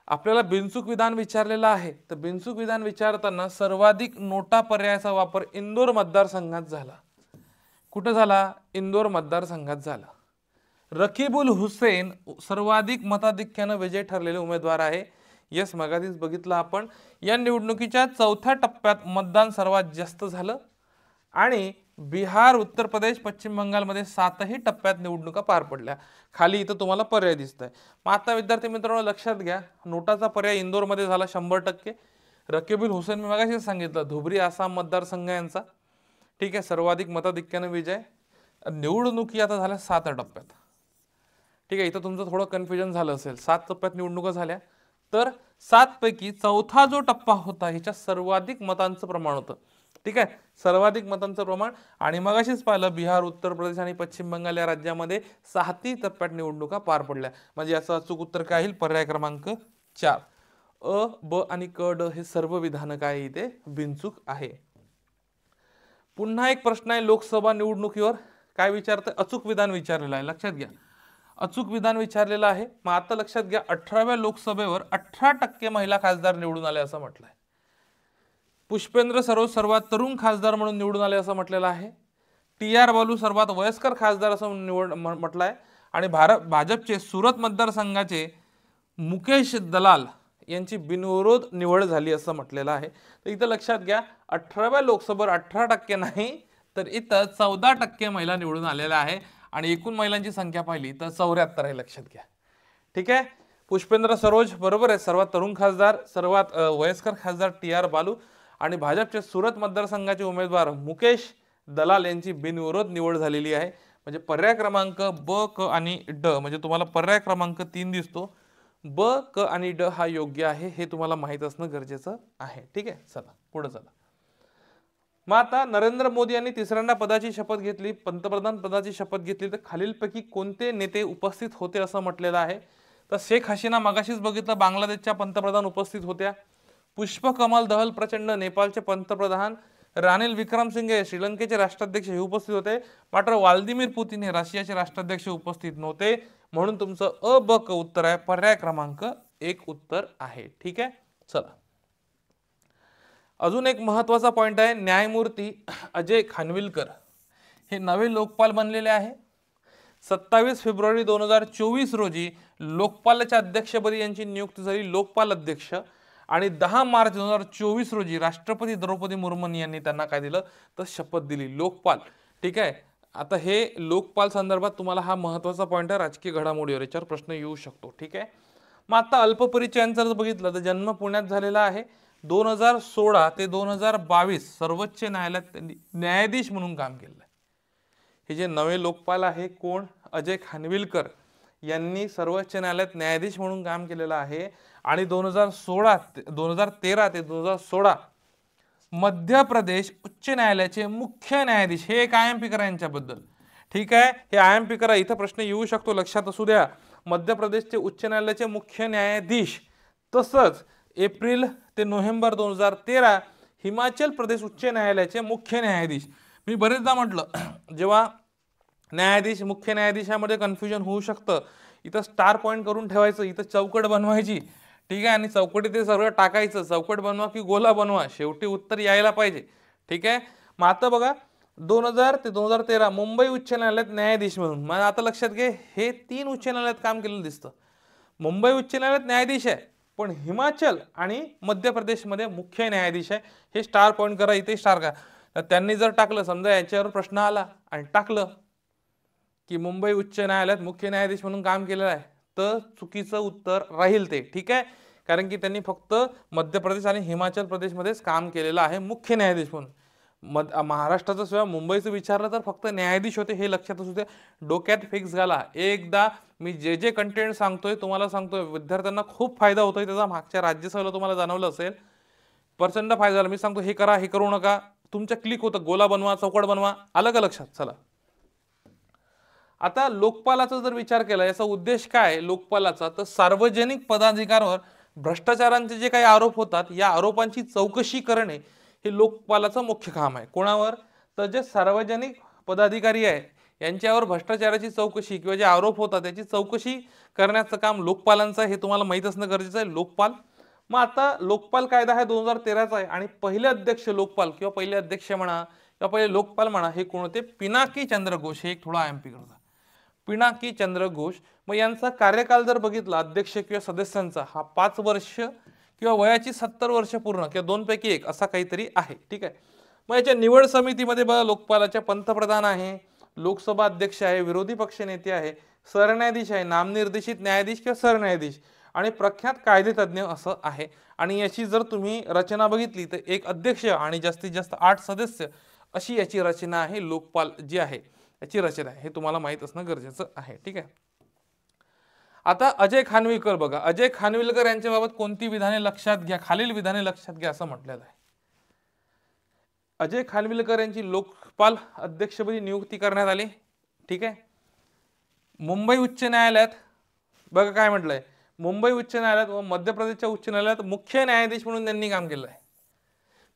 आपल्याला बिनचूक विधान विचारलेलं आहे. तर बिनचूक विधान विचारताना सर्वाधिक नोटा पर्यायाचा वापर इंदोर मतदारसंघात झाला. कुठं झाला? इंदोर मतदारसंघात झाला. रकीबुल हुसेन सर्वाधिक मताधिक्याने विजय ठरलेले उमेदवार आहे. यस, मगाधीच बघितलं आपण. या निवडणुकीच्या चौथ्या टप्प्यात मतदान सर्वात जास्त झालं आणि बिहार, उत्तर प्रदेश, पश्चिम बंगालमध्ये 7ही टप्प्यात निवडणुका पार पडल्या. खाली इथं तुम्हाला पर्याय दिसत आहे. मग आता विद्यार्थी मित्रांनो लक्षात घ्या, नोटाचा पर्याय इंदोरमध्ये झाला 100%. रकीबुल हुसेन मी मगाशी सांगितलं धुबरी आसाम मतदारसंघ यांचा. ठीक आहे, सर्वाधिक मताधिक्याने विजय. निवडणुकी आता झाल्या 7 टप्प्यात. ठीक आहे, इथं तुमचं थोडं कन्फ्युजन झालं असेल. 7 टप्प्यात निवडणुका झाल्या तर 7 पैकी चौथा जो टप्पा होता ह्याच्या सर्वाधिक मतांचं प्रमाण होतं. ठीक आहे, सर्वाधिक मतांचं प्रमाण. आणि मग अशीच पाहिलं बिहार, उत्तर प्रदेश आणि पश्चिम बंगाल या राज्यामध्ये 6ही टप्प्यात निवडणुका पार पडल्या. म्हणजे याचं अचूक उत्तर काय येईल? पर्याय क्रमांक 4. अ, ब आणि क, ड हे सर्व विधान काय इथे बिनचूक आहे. पुन्हा एक प्रश्न आहे लोकसभा निवडणुकीवर. काय विचारतं? अचूक विधान विचारलेलं आहे. लक्षात घ्या, अचूक विधान विचारलेलं आहे. मग आता लक्षात घ्या, 18व्या लोकसभेवर 18% महिला खासदार निवडून आले असं म्हटलंय. पुष्पेंद्र सरोज सर्वात तरुण खासदार म्हणून निवडून आले असं म्हटलेलं आहे. TR बालू सर्वात वयस्कर खासदार असं म्हटलं आहे. आणि भाजपचे सुरत मतदारसंघाचे मुकेश दलाल यांची बिनविरोध निवड झाली असं म्हटलेलं आहे. तर इथं लक्षात घ्या, 18व्या लोकसभेवर 18% नाही तर इथं 14% महिला निवडून आलेल्या आहे. आणि एकूण महिलांची संख्या पाहिली तर 74 आहे. लक्षात घ्या. ठीक आहे, पुष्पेंद्र सरोज बरोबर आहे, सर्वात तरुण खासदार. सर्वात वयस्कर खासदार TR बालू. आणि भाजपचे सुरत मतदारसंघाचे उमेदवार मुकेश दलाल यांची बिनविरोध निवड झालेली आहे. म्हणजे पर्याय क्रमांक ब, क आणि ड, म्हणजे तुम्हाला पर्याय क्रमांक 3 दिसतो. ब, क आणि ड हा योग्य आहे हे तुम्हाला माहित असणं गरजेचं आहे. ठीक आहे, चला पुढे चला. मग आता नरेंद्र मोदी यांनी तिसऱ्यांदा पदाची शपथ घेतली, पंतप्रधान पदाची शपथ घेतली. तर खालीलपैकी कोणते नेते उपस्थित होते असं म्हटलेलं आहे. तर शेख हसीना मगाशीच बघितलं बांगलादेशच्या पंतप्रधान उपस्थित होत्या. पुष्पकमल दहल प्रचंड नेपाळचे पंतप्रधान, रानिल विक्रमसिंघे श्रीलंकेचे राष्ट्राध्यक्ष हे उपस्थित होते. मात्र व्लादिमीर पुतिन हे रशियाचे राष्ट्राध्यक्ष उपस्थित नव्हते. म्हणून तुमचं अ, ब, क उत्तर आहे. पर्याय क्रमांक 1 उत्तर आहे. ठीक आहे, चला. अजून एक महत्वाचा पॉइंट आहे, न्यायमूर्ती अजय खानविलकर हे नवे लोकपाल बनलेले आहे. 27 फेब्रुवारी 2024 रोजी लोकपालाच्या अध्यक्षपदी यांची नियुक्ती झाली, लोकपाल अध्यक्ष. आणि 10 मार्च 2024 रोजी राष्ट्रपती द्रौपदी मुर्मू यांनी त्यांना काय दिलं तर शपथ दिली, लोकपाल. ठीक आहे, आता हे लोकपाल संदर्भात तुम्हाला हा महत्वाचा पॉइंट आहे राजकीय घडामोडीवर, याच्यावर प्रश्न येऊ शकतो. ठीक आहे. मग आता अल्पपरिचयांचं जर बघितलं तर जन्म पुण्यात झालेला आहे. 2016 ते 2022 सर्वोच्च न्यायालयात त्यांनी न्यायाधीश म्हणून काम केलं आहे. हे जे नवे लोकपाल आहे कोण? अजय खानविलकर यांनी सर्वोच्च न्यायालयात न्यायाधीश म्हणून काम केलेलं आहे. आणि 2013 ते 2016 मध्य प्रदेश उच्च न्यायालयाचे मुख्य न्यायाधीश. हे एक IMP करा यांच्याबद्दल. ठीक आहे, हे IMP करा. इथं प्रश्न येऊ शकतो, लक्षात असू द्या. मध्य प्रदेशचे उच्च न्यायालयाचे मुख्य न्यायाधीश. तसंच एप्रिल ते नोव्हेंबर 2013 हिमाचल प्रदेश उच्च न्यायालयाचे मुख्य न्यायाधीश. मी बरेचदा म्हटलं जेव्हा न्यायाधीश मुख्य न्यायाधीशामध्ये कन्फ्युजन होऊ शकतं, इथं स्टार पॉईंट करून ठेवायचं, इथं चौकट बनवायची. ठीक आहे, आणि चौकटी ते सगळं टाकायचं, चौकट बनवा की गोला बनवा, शेवटी उत्तर यायला पाहिजे. ठीक आहे. मग आता बघा 2000 ते 2013 मुंबई उच्च न्यायालयात न्यायाधीश म्हणून. मग आता लक्षात घे, हे 3 उच्च न्यायालयात काम केलेलं दिसतं. मुंबई उच्च न्यायालयात न्यायाधीश आहे, पण हिमाचल आणि मध्य प्रदेशमध्ये मुख्य न्यायाधीश आहे. हे स्टार पॉईंट करा, इथे स्टार करा. तर त्यांनी जर टाकलं, समजा याच्यावर प्रश्न आला आणि टाकलं की मुंबई उच्च न्यायालयात मुख्य न्यायाधीश म्हणून काम केलेलं आहे, तर चुकीचं उत्तर राहील ते, ठीक आहे. कारण की त्यांनी फक्त मध्य प्रदेश आणि हिमाचल प्रदेशमध्येच काम केलेलं आहे मुख्य न्यायाधीश म्हणून. महाराष्ट्राचं शिवाय मुंबईचं विचारलं तर फक्त न्यायाधीश होते, हे लक्षात असू द्या. डोक्यात फिक्स घाला. एकदा मी जे जे कंटेंट सांगतोय तुम्हाला सांगतोय, विद्यार्थ्यांना खूप फायदा होतोय त्याचा. मागच्या राज्यसभेला तुम्हाला जाणवलं असेल, प्रचंड फायदा झाला. मी सांगतो हे करा, हे करू नका, तुमच्या क्लिक होतं, गोला बनवा, चौकट बनवा, आलं का लक्षात. चला, आता लोकपालाचा जर विचार केला, याचा उद्देश काय लोकपालाचा, तर सार्वजनिक पदाधिकाऱ्यांवर भ्रष्टाचारांचे जे काही आरोप होतात, या आरोपांची चौकशी करणे हे लोकपालाचं मुख्य काम आहे. कोणावर, तर जे सार्वजनिक पदाधिकारी आहे यांच्यावर भ्रष्टाचाराची चौकशी किंवा जे आरोप होतात त्याची चौकशी करण्याचं काम लोकपालांचं आहे. हे तुम्हाला माहित असणं गरजेचं आहे. लोकपाल, मग आता लोकपाल कायदा हा 2013चा आहे आणि पहिले अध्यक्ष लोकपाल किंवा पहिले अध्यक्ष म्हणा किंवा पहिले लोकपाल म्हणा, हे कोण होते, पिनाकी चंद्र घोष. हे एक थोडा एमपी करता, पिनाकी चंद्र घोष. मग यांचा कार्यकाल जर बघितला अध्यक्ष किंवा सदस्यांचा, हा 5 वर्ष किंवा वयाची 70 वर्ष पूर्ण किंवा दोनपैकी एक असा काहीतरी आहे, ठीक आहे. मग याच्या निवड समितीमध्ये बघा, लोकपालाच्या पंतप्रधान आहे, लोकसभा अध्यक्ष आहे, विरोधी पक्ष नेते आहे, सरन्यायाधीश आहे, नामनिर्देशित न्यायाधीश किंवा सरन्यायाधीश आणि प्रख्यात कायदेतज्ञ असं आहे. आणि याची जर तुम्ही रचना बघितली तर एक अध्यक्ष आणि जास्तीत जास्त 8 सदस्य अशी याची रचना आहे. लोकपाल जी आहे याची रचना आहे, हे तुम्हाला माहित असणं गरजेचं आहे, ठीक आहे. आता अजय खानविलकर बघा, अजय खानविलकर यांच्याबाबत कोणती विधाने लक्षात घ्या, खालील विधाने लक्षात घ्या असं म्हटलेलं आहे. अजय खानविलकर यांची लोकपाल अध्यक्षपदी नियुक्ती करण्यात आली, ठीक आहे. मुंबई उच्च न्यायालयात बघा काय म्हटलंय, मुंबई उच्च न्यायालयात व मध्य प्रदेशच्या उच्च न्यायालयात मुख्य न्यायाधीश म्हणून त्यांनी काम केलं आहे.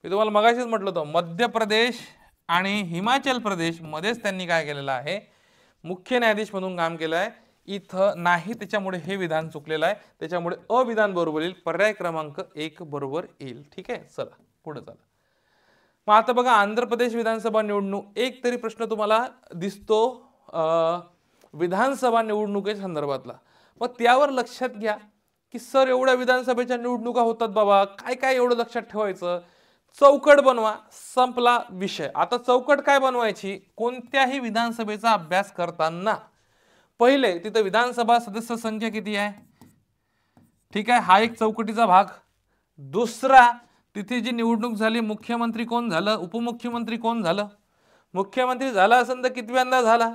मी तुम्हाला मगाशीच म्हटलं होतं, मध्य प्रदेश आणि हिमाचल प्रदेश मध्येच त्यांनी काय केलेलं आहे, मुख्य न्यायाधीश म्हणून काम केलं आहे. इथं नाही, त्याच्यामुळे हे विधान चुकलेलं आहे, त्याच्यामुळे अविधान बरोबर येईल, पर्याय क्रमांक 1 बरोबर येईल, ठीक आहे. चला पुढे चला. मग आता बघा, आंध्र प्रदेश विधानसभा निवडणूक, एक तरी प्रश्न तुम्हाला दिसतो विधानसभा निवडणुकीच्या संदर्भातला. मग त्यावर लक्षात घ्या की सर एवढ्या विधानसभेच्या निवडणुका होतात बाबा, काय काय एवढं लक्षात ठेवायचं, चौकट बनवा, संपला विषय. आता चौकट काय बनवायची, कोणत्याही विधानसभेचा अभ्यास करताना पहिले तिथं विधानसभा सदस्य संख्या किती आहे, ठीक आहे, हा एक चौकटीचा भाग. दुसरा, तिथे जी निवडणूक झाली, मुख्यमंत्री कोण झालं, उपमुख्यमंत्री कोण झालं, मुख्यमंत्री झाला असेल तर कितव्यांदा झाला,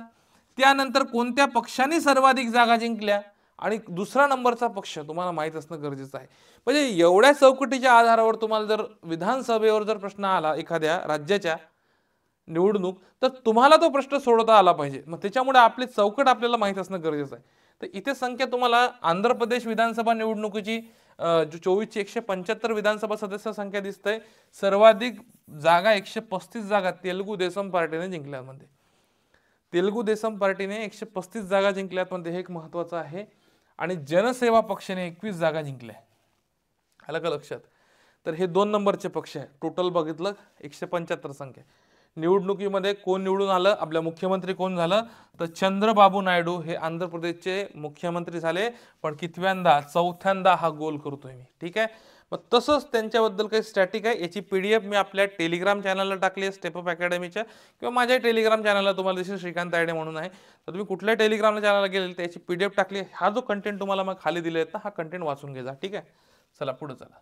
त्यानंतर कोणत्या पक्षाने सर्वाधिक जागा जिंकल्या आणि दुसरा नंबरचा पक्ष तुम्हाला माहित असणं गरजेचं आहे. म्हणजे एवढ्या चौकटीच्या आधारावर तुम्हाला जर विधानसभेवर जर प्रश्न आला एखाद्या राज्याच्या निवडणूक, तर तुम्हाला तो प्रश्न सोडवता आला पाहिजे. मग त्याच्यामुळे आपली चौकट आपल्याला माहित असणं गरजेचं आहे. तर इथे संख्या तुम्हाला आंध्र प्रदेश विधानसभा निवडणुकीची 24ची 175 विधानसभा सदस्य संख्या दिसते. सर्वाधिक जागा 135 जागा तेलुगू देसम पार्टीने जिंकल्यामध्ये, तेलुगू देसम पार्टीने 135 जागा जिंकल्यामध्ये, हे एक महत्वाचं आहे. आणि जनसेवा पक्षाने 21 जागा जिंकल्या, आलं का लक्षात. तर हे 2 नंबरचे पक्ष आहे. टोटल बघितलं 175 संख्या. निवडणुकीमध्ये कोण निवडून आलं, आपल्या मुख्यमंत्री कोण झालं, तर चंद्रबाबू नायडू हे आंध्र प्रदेशचे मुख्यमंत्री झाले. पण कितव्यांदा, चौथ्यांदा हा गोल करतोय मी, ठीक आहे. मग तसंच त्यांच्याबद्दल काही स्टॅटिक आहे, याची PDF मी आपल्या टेलिग्राम चॅनलला टाकली आहे, स्टेप अप अकॅडमीच्या, किंवा माझ्या टेलिग्राम चॅनलला तुम्हाला दिसेल श्रीकांत तायडे म्हणून आहे. तर तुम्ही कुठल्या टेलिग्राम चॅनलला गेले त्याची PDF टाकली. हा जो कंटेंट तुम्हाला मग खाली दिले आहेत ना, हा कंटेंट वाचून घ्या, ठीक आहे. चला पुढे चला.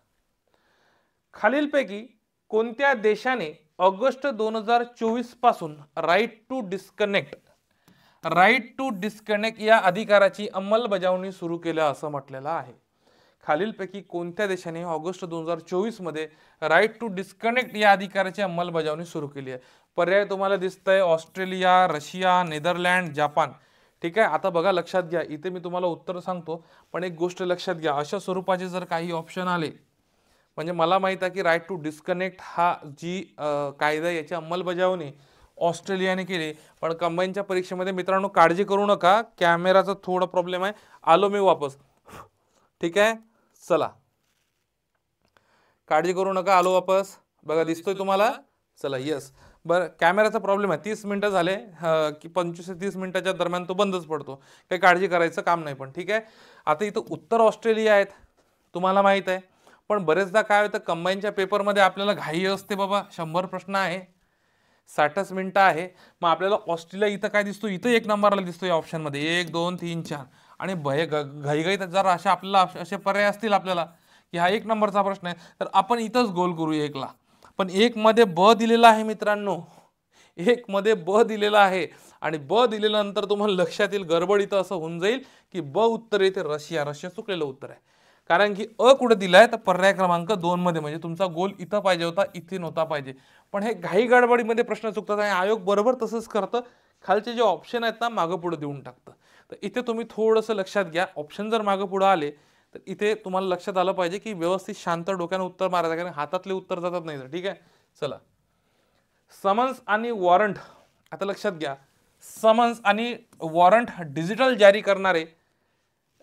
खालीलपैकी कोणत्या देशाने ऑगस्ट 2024 पासून राईट टू डिस्कनेक्ट या अधिकाराची अंमलबजावणी सुरू केल्या असं म्हटलेलं आहे. खालीलपैकी कोणत्या देशाने ऑगस्ट 2024 मध्ये राईट टू डिस्कनेक्ट या अधिकाराची अंमलबजावणी सुरू केली आहे. पर्याय तुम्हाला दिसतंय ऑस्ट्रेलिया, रशिया, नेदरलँड, जपान, ठीक आहे. आता बघा लक्षात घ्या, इथे मी तुम्हाला उत्तर सांगतो पण एक गोष्ट लक्षात घ्या, अशा स्वरूपाचे जर काही ऑप्शन आले, म्हणजे मला माहित आहे की राईट टू डिस्कनेक्ट हा जी कायदा याची अंमलबजावणी ऑस्ट्रेलियाने केली, पण कंबाईनच्या परीक्षेमध्ये मित्रांनो काळजी करू नका, कॅमेराचा थोडा प्रॉब्लेम आहे, आलो मी वापस, ठीक आहे. चला काळजी करू नका, आलो वापस, बघा दिसतोय तुम्हाला, चला यस. बरं, कॅमेराचा प्रॉब्लेम आहे, 30 मिनिटं झाले की 25 ते 30 मिनिटाच्या दरम्यान तो बंदच पडतो, काही काळजी करायचं काम नाही. पण ठीक आहे, आता इथं उत्तर ऑस्ट्रेलिया आहेत तुम्हाला माहित आहे. पण बरेचदा काय होतं, कंबाईनच्या पेपरमध्ये आपल्याला घाई असते बाबा, 100 प्रश्न आहे, 60 मिनिटं आहे, मग आपल्याला ऑस्ट्रेलिया इथं काय दिसतो, इथं 1 नंबरला दिसतो या ऑप्शनमध्ये, 1 2 3 4, आणि घाईघाईत जर आपल्याला असे पर्याय असतील आपल्याला की हा 1 नंबरचा प्रश्न आहे, तर आपण इथंच गोल करूया 1ला. पण 1 मध्ये ब दिलेला आहे मित्रांनो, 1 मध्ये ब दिलेला आहे आणि ब दिलेल्यानंतर तुम्हाला लक्षात येईल गडबड इथं असं होऊन जाईल की ब उत्तर येते रशिया चुकलेलं उत्तर आहे. कारण की अ कुठे दिलाय तर पर्याय क्रमांक 2 मध्ये, म्हणजे तुमचा गोल इथं पाहिजे होता, इथे नव्हता पाहिजे. पण हे घाई गडबडीमध्ये प्रश्न चुकतात आणि आयोग बरोबर तसंच करतं, खालचे जे ऑप्शन आहेत ना मागं पुढे देऊन टाकतं. तर इथे तुम्ही थोडंसं लक्षात घ्या, ऑप्शन जर मागं पुढे आले तर इथे तुम्हाला लक्षात आलं पाहिजे की व्यवस्थित शांत डोक्याने उत्तर मारायचं, कारण हातातले उत्तर जातात नाही. ठीक आहे, चला. समन्स आणि वॉरंट, आता लक्षात घ्या, समन्स आणि वॉरंट डिजिटल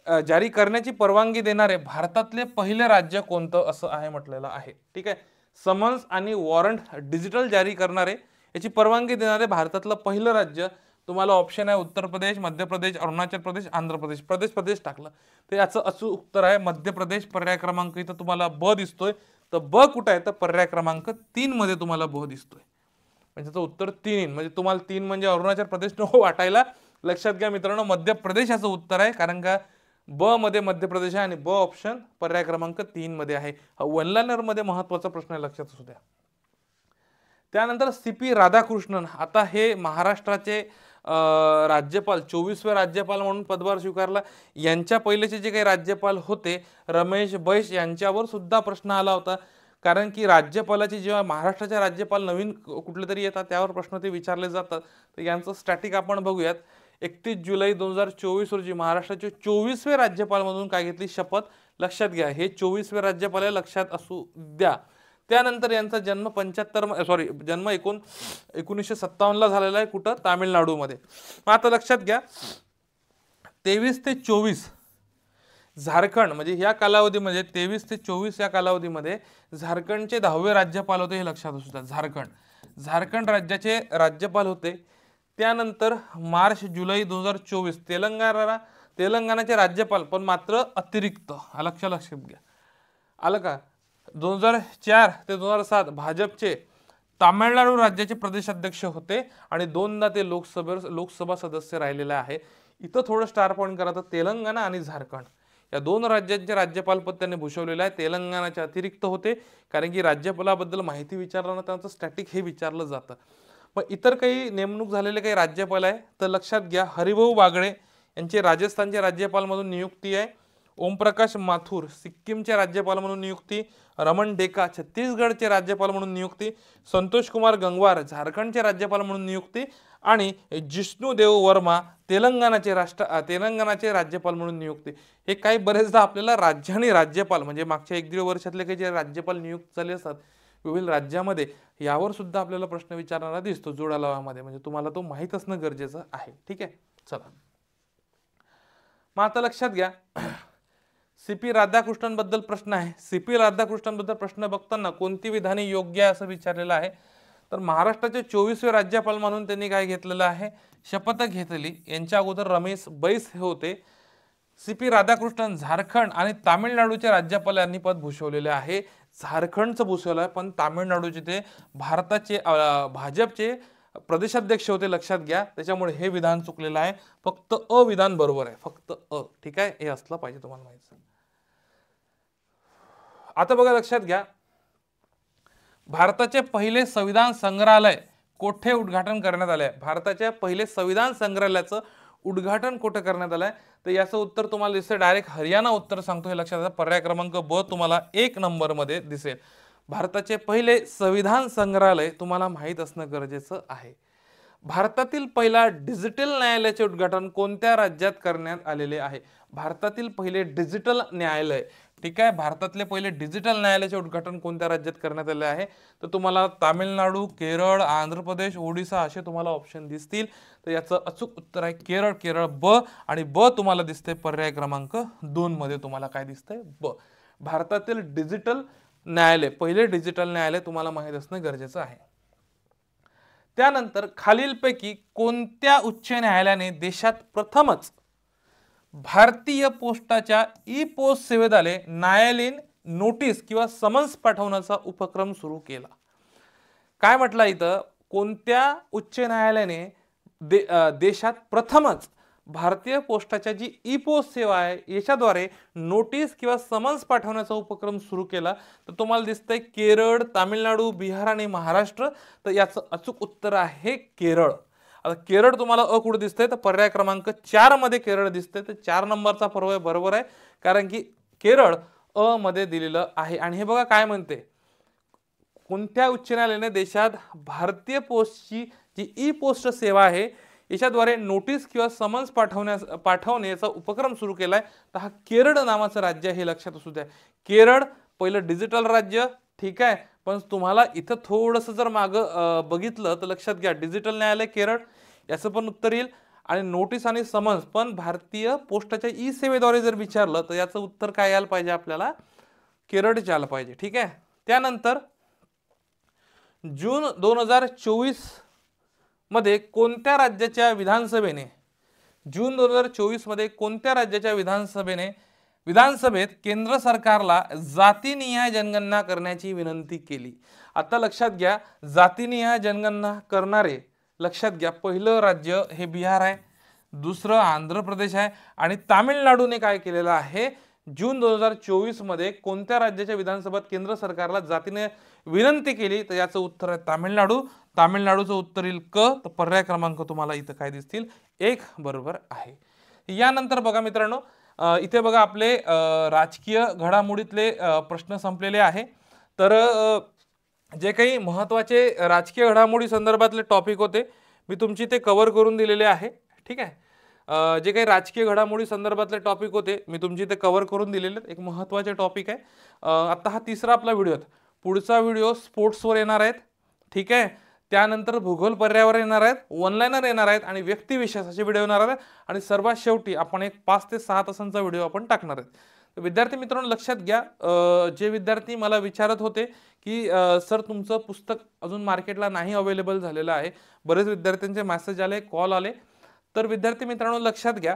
जारी करण्याची परवानगी देणारे भारतातले पहिले राज्य कोणतं असं आहे म्हटलेलं आहे. ठीक आहे, समन्स आणि वॉरंट डिजिटल जारी करणारे याची परवानगी देणारे भारतातलं पहिलं राज्य, तुम्हाला ऑप्शन आहे उत्तर प्रदेश, मध्य प्रदेश, अरुणाचल प्रदेश, आंध्र प्रदेश. प्रदेश टाकलं तर याचं अचूक उत्तर आहे मध्य प्रदेश. पर्याय क्रमांक इथं तुम्हाला ब दिसतोय, तर ब कुठं आहे तर पर्याय क्रमांक 3 मध्ये तुम्हाला ब दिसतोय, म्हणजे त्याचं उत्तर 3. म्हणजे तुम्हाला 3 म्हणजे अरुणाचल प्रदेश नको वाटायला. लक्षात घ्या मित्रांनो, मध्य प्रदेश याचं उत्तर आहे, कारण का ब मध्ये मध्य प्रदेश आहे आणि ब ऑप्शन पर्याय क्रमांक 3 मध्ये आहे. हा वनलायनर मध्ये महत्वाचा प्रश्न आहे, लक्षात असू द्या. त्यानंतर CP राधाकृष्णन, आता हे महाराष्ट्राचे राज्यपाल, 24वे राज्यपाल म्हणून पदभार स्वीकारला. यांच्या पहिलेचे जे काही राज्यपाल होते रमेश बैस, यांच्यावर सुद्धा प्रश्न आला होता. कारण की राज्यपालाची जेव्हा महाराष्ट्राचे राज्यपाल नवीन कुठले तरी येतात त्यावर प्रश्न ते विचारले जातात. तर यांचं स्टॅटिक आपण बघूयात. 31 जुलै 2024 रोजी महाराष्ट्राचे 24वे राज्यपाल म्हणून काय घेतली शपथ. लक्षात घ्या, हे 24वे राज्यपाल आहे, लक्षात असू द्या. त्यानंतर यांचा जन्म 1957ला झालेला आहे. कुठं? तामिळनाडूमध्ये. मग आता लक्षात घ्या, 23 ते 24 झारखंड, म्हणजे या कालावधीमध्ये 23 ते 24 या कालावधीमध्ये झारखंडचे 10वे राज्यपाल होते, हे लक्षात असू द्या. झारखंड राज्याचे राज्यपाल होते. त्यानंतर मार्च जुलै 2024 तेलंगणाचे राज्यपाल, पण मात्र अतिरिक्त, लक्षात घ्या. आलं का? 2004 ते 2007 भाजपचे तामिळनाडू राज्याचे प्रदेशाध्यक्ष होते आणि 2दा ते लोकसभा सदस्य राहिलेले आहे. इथं थोडं स्टार पॉईंट करा, तर तेलंगणा आणि झारखंड या 2 राज्यांचे राज्यपालपद त्यांनी भूषवलेलं आहे. तेलंगणाचे अतिरिक्त होते, कारण की राज्यपालाबद्दल माहिती विचारताना त्यांचं स्टॅटिक हे विचारलं जातं. मग इतर काही नेमणूक झालेले काही राज्यपाल आहे, तर लक्षात घ्या, हरिभाऊ बागडे यांची राजस्थानचे राज्यपाल म्हणून नियुक्ती आहे. ओमप्रकाश माथुर सिक्कीमचे राज्यपाल म्हणून नियुक्ती. रमन डेका छत्तीसगडचे राज्यपाल म्हणून नियुक्ती. संतोष कुमार गंगवार झारखंडचे राज्यपाल म्हणून नियुक्ती. आणि जिष्णुदेव वर्मा तेलंगणाचे राज्यपाल म्हणून नियुक्ती. हे काही बरेचदा आपल्याला राज्य आणि राज्यपाल, म्हणजे मागच्या 1-1.5 वर्षातले काही जे राज्यपाल नियुक्त झाले असतात विविध राज्यामध्ये, यावर सुद्धा आपल्याला प्रश्न विचारणारा दिसतो जोडा लावामध्ये, म्हणजे तुम्हाला तो माहीत असणं गरजेचं आहे. ठीक आहे, चला. मग आता लक्षात घ्या, CP राधाकृष्णन बद्दल प्रश्न आहे. CP राधाकृष्णन बद्दल प्रश्न बघताना कोणती विधाने योग्य आहे असं विचारलेलं आहे. तर महाराष्ट्राचे 24वे राज्यपाल म्हणून त्यांनी काय घेतलेलं आहे, शपथ घेतली. यांच्या अगोदर रमेश बैस हे होते. CP राधाकृष्णन झारखंड आणि तामिळनाडूचे राज्यपाल यांनी पद भूषवलेले आहे. झारखंडचं भूषवलं आहे, पण तामिळनाडूचे ते भारताचे भाजपचे प्रदेशाध्यक्ष होते, लक्षात घ्या. त्याच्यामुळे हे विधान चुकलेलं आहे. फक्त अ विधान बरोबर आहे, फक्त अ. ठीक आहे, हे असलं पाहिजे तुम्हाला माहिती. आता बघा, लक्षात घ्या, भारताचे पहिले संविधान संग्रहालय कोठे उद्घाटन करण्यात आले आहे. भारताच्या पहिले संविधान संग्रहालयाचं उद्घाटन कुठे करण्यात आलंय, तर याचं उत्तर तुम्हाला दिसेल डायरेक्ट हरियाणा उत्तर सांगतो, हे लक्षात घ्या. पर्याय क्रमांक ब तुम्हाला 1 नंबर मध्ये दिसेल. भारताचे पहिले संविधान संग्रहालय तुम्हाला माहित असणं गरजेचं आहे. भारतातील पहिला डिजिटल न्यायालयाचे उद्घाटन कोणत्या राज्यात करण्यात आलेले आहे. भारतातील पहिले डिजिटल न्यायालय, ठीक आहे, भारतातले पहिले डिजिटल न्यायालयाचे उद्घाटन कोणत्या राज्यात करण्यात आले आहे, तर तुम्हाला तामिळनाडू, केरळ, आंध्र प्रदेश, ओडिसा असे तुम्हाला ऑप्शन दिसतील. तर याचं अचूक उत्तर आहे केरळ ब, आणि ब तुम्हाला दिसते पर्याय क्रमांक 2 मध्ये तुम्हाला काय दिसतंय ब. भारतातील डिजिटल न्यायालय, पहिले डिजिटल न्यायालय तुम्हाला माहित असणं गरजेचं आहे. त्यानंतर खालीलपैकी कोणत्या उच्च न्यायालयाने देशात प्रथमच भारतीय पोस्टाच्या ई-पोस्ट सेवेद्वारे न्यायालयीन नोटीस किंवा समन्स पाठवण्याचा उपक्रम सुरू केला. काय म्हटलं इथं, कोणत्या उच्च न्यायालयाने देशात प्रथमच भारतीय पोस्टाच्या जी ई पोस्ट सेवा आहे याच्याद्वारे नोटीस किंवा समन्स पाठवण्याचा उपक्रम सुरू केला, तर तुम्हाला दिसतंय केरळ, तामिळनाडू, बिहार आणि महाराष्ट्र. तर याचं अचूक उत्तर आहे केरळ. आता केरळ तुम्हाला कुठे दिसतंय, तर पर्याय क्रमांक 4 मध्ये केरळ दिसतंय. तर 4 नंबरचा पर्याय बरोबर आहे, कारण की केरळ मध्ये दिलेलं आहे. आणि हे बघा काय म्हणते, कोणत्या उच्च न्यायालयाने देशात भारतीय पोस्टची जी ई पोस्ट सेवा आहे याच्याद्वारे नोटीस किंवा समन्स पाठवण्याचा उपक्रम सुरू केलाय, तर हा केरळ नावाचं राज्य हे लक्षात असू द्या. केरळ पहिलं डिजिटल राज्य, ठीक आहे, पण तुम्हाला इथं थोडंसं जर मागं बघितलं तर लक्षात घ्या, डिजिटल न्यायालय केरळ याचं पण उत्तर येईल. आणि नोटीस आणि समन्स पण भारतीय पोस्टाच्या ई सेवेद्वारे जर विचारलं तर याचं उत्तर काय यायला पाहिजे आपल्याला, केरळ यायला पाहिजे. ठीक आहे. त्यानंतर जून 2024 मध्ये कोणत्या राज्याच्या विधानसभेने जून 2024 मध्ये कोणत्या राज्याच्या विधानसभेत केंद्र सरकारला जातीनिहाय जनगणना करण्याची विनंती केली? आता लक्षात घ्या, जातीनिहाय जनगणना करणारे लक्षात घ्या, पहिलं राज्य हे बिहार आहे, दुसरं आंध्र प्रदेश आहे आणि तामिळनाडूने काय केलेलं आहे, जून 2024 मध्ये कोणत्या राज्याच्या विधानसभेत केंद्र सरकारला जातीने विनंती केली, तर याचं उत्तर आहे तामिळनाडू. तामिळनाडूचं उत्तर येईल क. तर पर्याय क्रमांक तुम्हाला इथं काय दिसतील, 1 बरोबर आहे. यानंतर बघा मित्रांनो, इथे बघा आपले राजकीय घडामोडीतले प्रश्न संपलेले आहे. तर जे काही महत्त्वाचे राजकीय घडामोडी संदर्भातले टॉपिक होते मी तुमची ते कव्हर करून दिलेले आहे. ठीक आहे. जे काही राजकीय घडामोडी संदर्भातले टॉपिक होते मी तुमची ते कव्हर करून दिलेले. एक महत्त्वाचे टॉपिक आहे. आता हा तिसरा आपला व्हिडिओ आहे. पुढचा व्हिडिओ स्पोर्ट्सवर येणार आहेत. ठीक आहे. त्यानंतर भूगोल पर्यावरण येणार आहेत, ऑनलाईनर येणार आहेत आणि व्यक्तिविशेषाचे व्हिडिओ येणार आहेत आणि सर्वात शेवटी आपण एक 5 ते 6 तासांचा व्हिडिओ आपण टाकणार आहेत. विद्यार्थी मित्रांनो लक्षात घ्या, जे विद्यार्थी मला विचारत होते की सर तुमचं पुस्तक अजून मार्केटला नाही अवेलेबल झालेलं आहे, बरेच विद्यार्थ्यांचे मेसेज आले, कॉल आले. तर विद्यार्थी मित्रांनो लक्षात घ्या,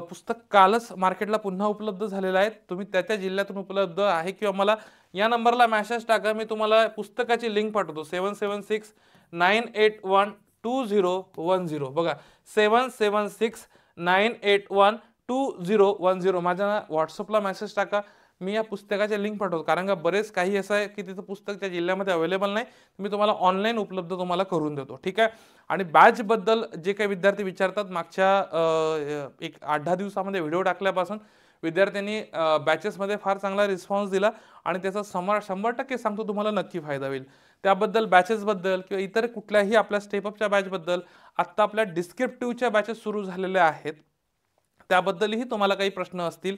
पुस्तक कालच मार्केटला पुन्हा उपलब्ध झालेलं आहे. तुम्ही त्या जिल्ह्यातून उपलब्ध आहे किंवा मला या नंबरला मेसेज टाका, मी तुम्हाला पुस्तकाची लिंक पाठवतो. 7769812010. बघा 7769812010 माझ्या व्हॉट्सअपला मेसेज टाका, मी या पुस्तकाचे लिंक पाठवतो. कारण का बरेच काही असं आहे की तिथं पुस्तक त्या जिल्ह्यामध्ये अवेलेबल नाही, मी तुम्हाला ऑनलाईन उपलब्ध तुम्हाला करून देतो. ठीक आहे. आणि बॅच बद्दल जे काही विद्यार्थी विचारतात, मागच्या एक 8-10 दिवसामध्ये व्हिडिओ टाकल्यापासून विद्यार्थ्यांनी बॅचेसमध्ये फार चांगला रिस्पॉन्स दिला आणि त्याचा 100% सांगतो तुम्हाला नक्की फायदा होईल. त्याबद्दल बॅचेसबद्दल किंवा इतर कुठल्याही आपल्या स्टेपअपच्या बॅचबद्दल आत्ता आपल्या डिस्क्रिप्टिव्हच्या बॅचेस सुरू झालेल्या आहेत, त्याबद्दलही तुम्हाला काही प्रश्न असतील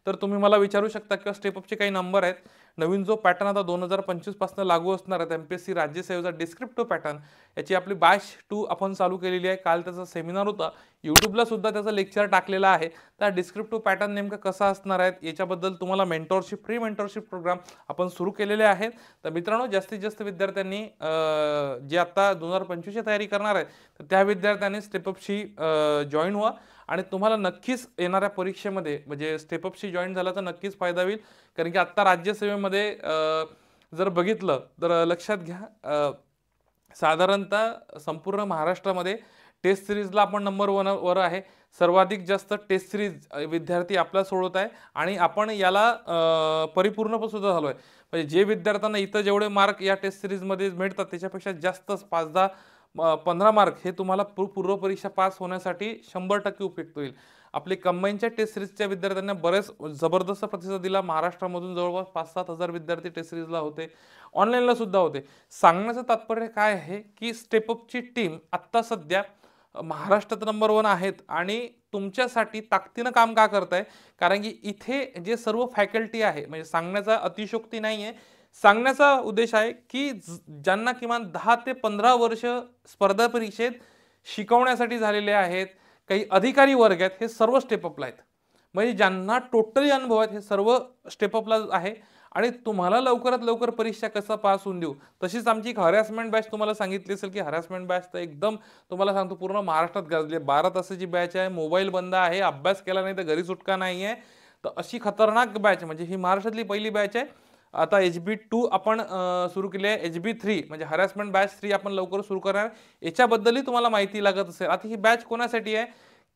तर तुम्ही मला विचारू शकता. किंवा स्टेपअपचे काही नंबर आहेत. नवीन जो पॅटर्न आता 2025 पासून लागू असणार आहे MPSC राज्यसेवेचा डिस्क्रिप्टिव्ह पॅटर्न, याची आपली बॅच 2 आपण चालू केलेली आहे. काल त्याचा सेमिनार होता, यूट्यूबला सुद्धा त्याचा लेक्चर टाकलेला आहे. त्या डिस्क्रिप्टिव्ह पॅटर्न नेमकं कसा असणार आहे याच्याबद्दल तुम्हाला फ्री मेंटरशिप प्रोग्राम आपण सुरू केलेले आहेत. तर मित्रांनो जास्तीत जास्त विद्यार्थ्यांनी जे आता 2025ची तयारी करणार आहेत तर त्या विद्यार्थ्यांनी स्टेपअपशी जॉईन व्हा आणि तुम्हाला नक्कीच येणाऱ्या परीक्षेमध्ये म्हणजे स्टेपअपशी जॉईन झाला तर नक्कीच फायदा होईल. कारण की आत्ता राज्यसेवेमध्ये जर बघितलं तर लक्षात घ्या, साधारणतः संपूर्ण महाराष्ट्रामध्ये टेस्ट सिरीजला आपण नंबर 1 वर आहे. सर्वाधिक जास्त टेस्ट सिरीज विद्यार्थी आपला सोडवत आहे आणि आपण याला परिपूर्ण पण सुद्धा झालो आहे. म्हणजे जे विद्यार्थ्यांना इथं जेवढे मार्क या टेस्ट सिरीजमध्ये मिळतात त्याच्यापेक्षा जास्तच 5-10 15 मार्क हे तुम्हाला पूर्व परीक्षा पास होण्यासाठी 100% उपयुक्त होईल. आपले कंबाईनच्या टेस्ट सिरीजच्या विद्यार्थ्यांना बरेच जबरदस्त प्रतिसाद दिला. महाराष्ट्रामधून जवळपास 5-7 हजार विद्यार्थी टेस्ट सिरीजला होते, ऑनलाईनला सुद्धा होते. सांगण्याचं तात्पर्य काय आहे की स्टेपअपची टीम आत्ता सध्या महाराष्ट्रात नंबर 1 आहेत आणि तुमच्यासाठी ताकदीनं काम का करताय, कारण की इथे जे सर्व फॅकल्टी आहे, म्हणजे सांगण्याचा अतिशयोक्ती नाही आहे, सांगण्याचा उद्देश आहे की ज्यांना किमान 10 ते 15 वर्ष स्पर्धा परीक्षेत शिकवण्यासाठी झालेले आहेत, काही अधिकारी वर्ग आहेत, हे सर्व स्टेपअपला आहेत. म्हणजे ज्यांना टोटली अनुभव आहेत हे सर्व स्टेपअपला आहे. आणि तुम्हाला लवकरात लवकर परीक्षा कसा पास होऊन देऊ, तशीच आमची एक हॅरॅसमेंट बॅच तुम्हाला सांगितली असेल की हॅरॅसमेंट बॅच तर एकदम तुम्हाला सांगतो पूर्ण महाराष्ट्रात गाजली. 12 तासाची बॅच आहे, मोबाईल बंद आहे, अभ्यास केला नाही तर घरी सुटका नाही आहे. तर अशी खतरनाक बॅच, म्हणजे ही महाराष्ट्रातली पहिली बॅच आहे. आता HB2 आपण सुरू केली आहे, HB3 म्हणजे हॅरॅसमेंट बॅच 3 आपण लवकर सुरू करणार. याच्याबद्दलही तुम्हाला माहिती लागत असेल. आता ही बॅच कोणासाठी आहे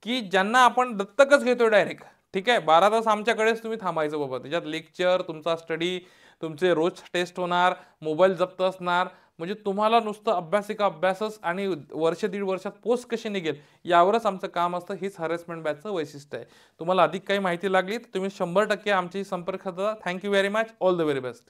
की ज्यांना आपण दत्तकच घेतोय डायरेक्ट. ठीक आहे, 12 तास आमच्याकडेच तुम्ही थांबायचं बाबा. त्याच्यात लेक्चर, तुमचा स्टडी, तुमचे रोज टेस्ट होणार, मोबाईल जप्त असणार. म्हणजे तुम्हाला नुसतं अभ्यासिका अभ्यासच आणि वर्ष दीड वर्षात पोस्ट कशी निघेल यावरच आमचं काम असतं. हीच हॅरेसमेंट बॅचचं वैशिष्ट्य आहे. तुम्हाला अधिक काही माहिती लागली तर तुम्ही 100% आमच्याशी संपर्क साधा. Thank you very much. All the very best.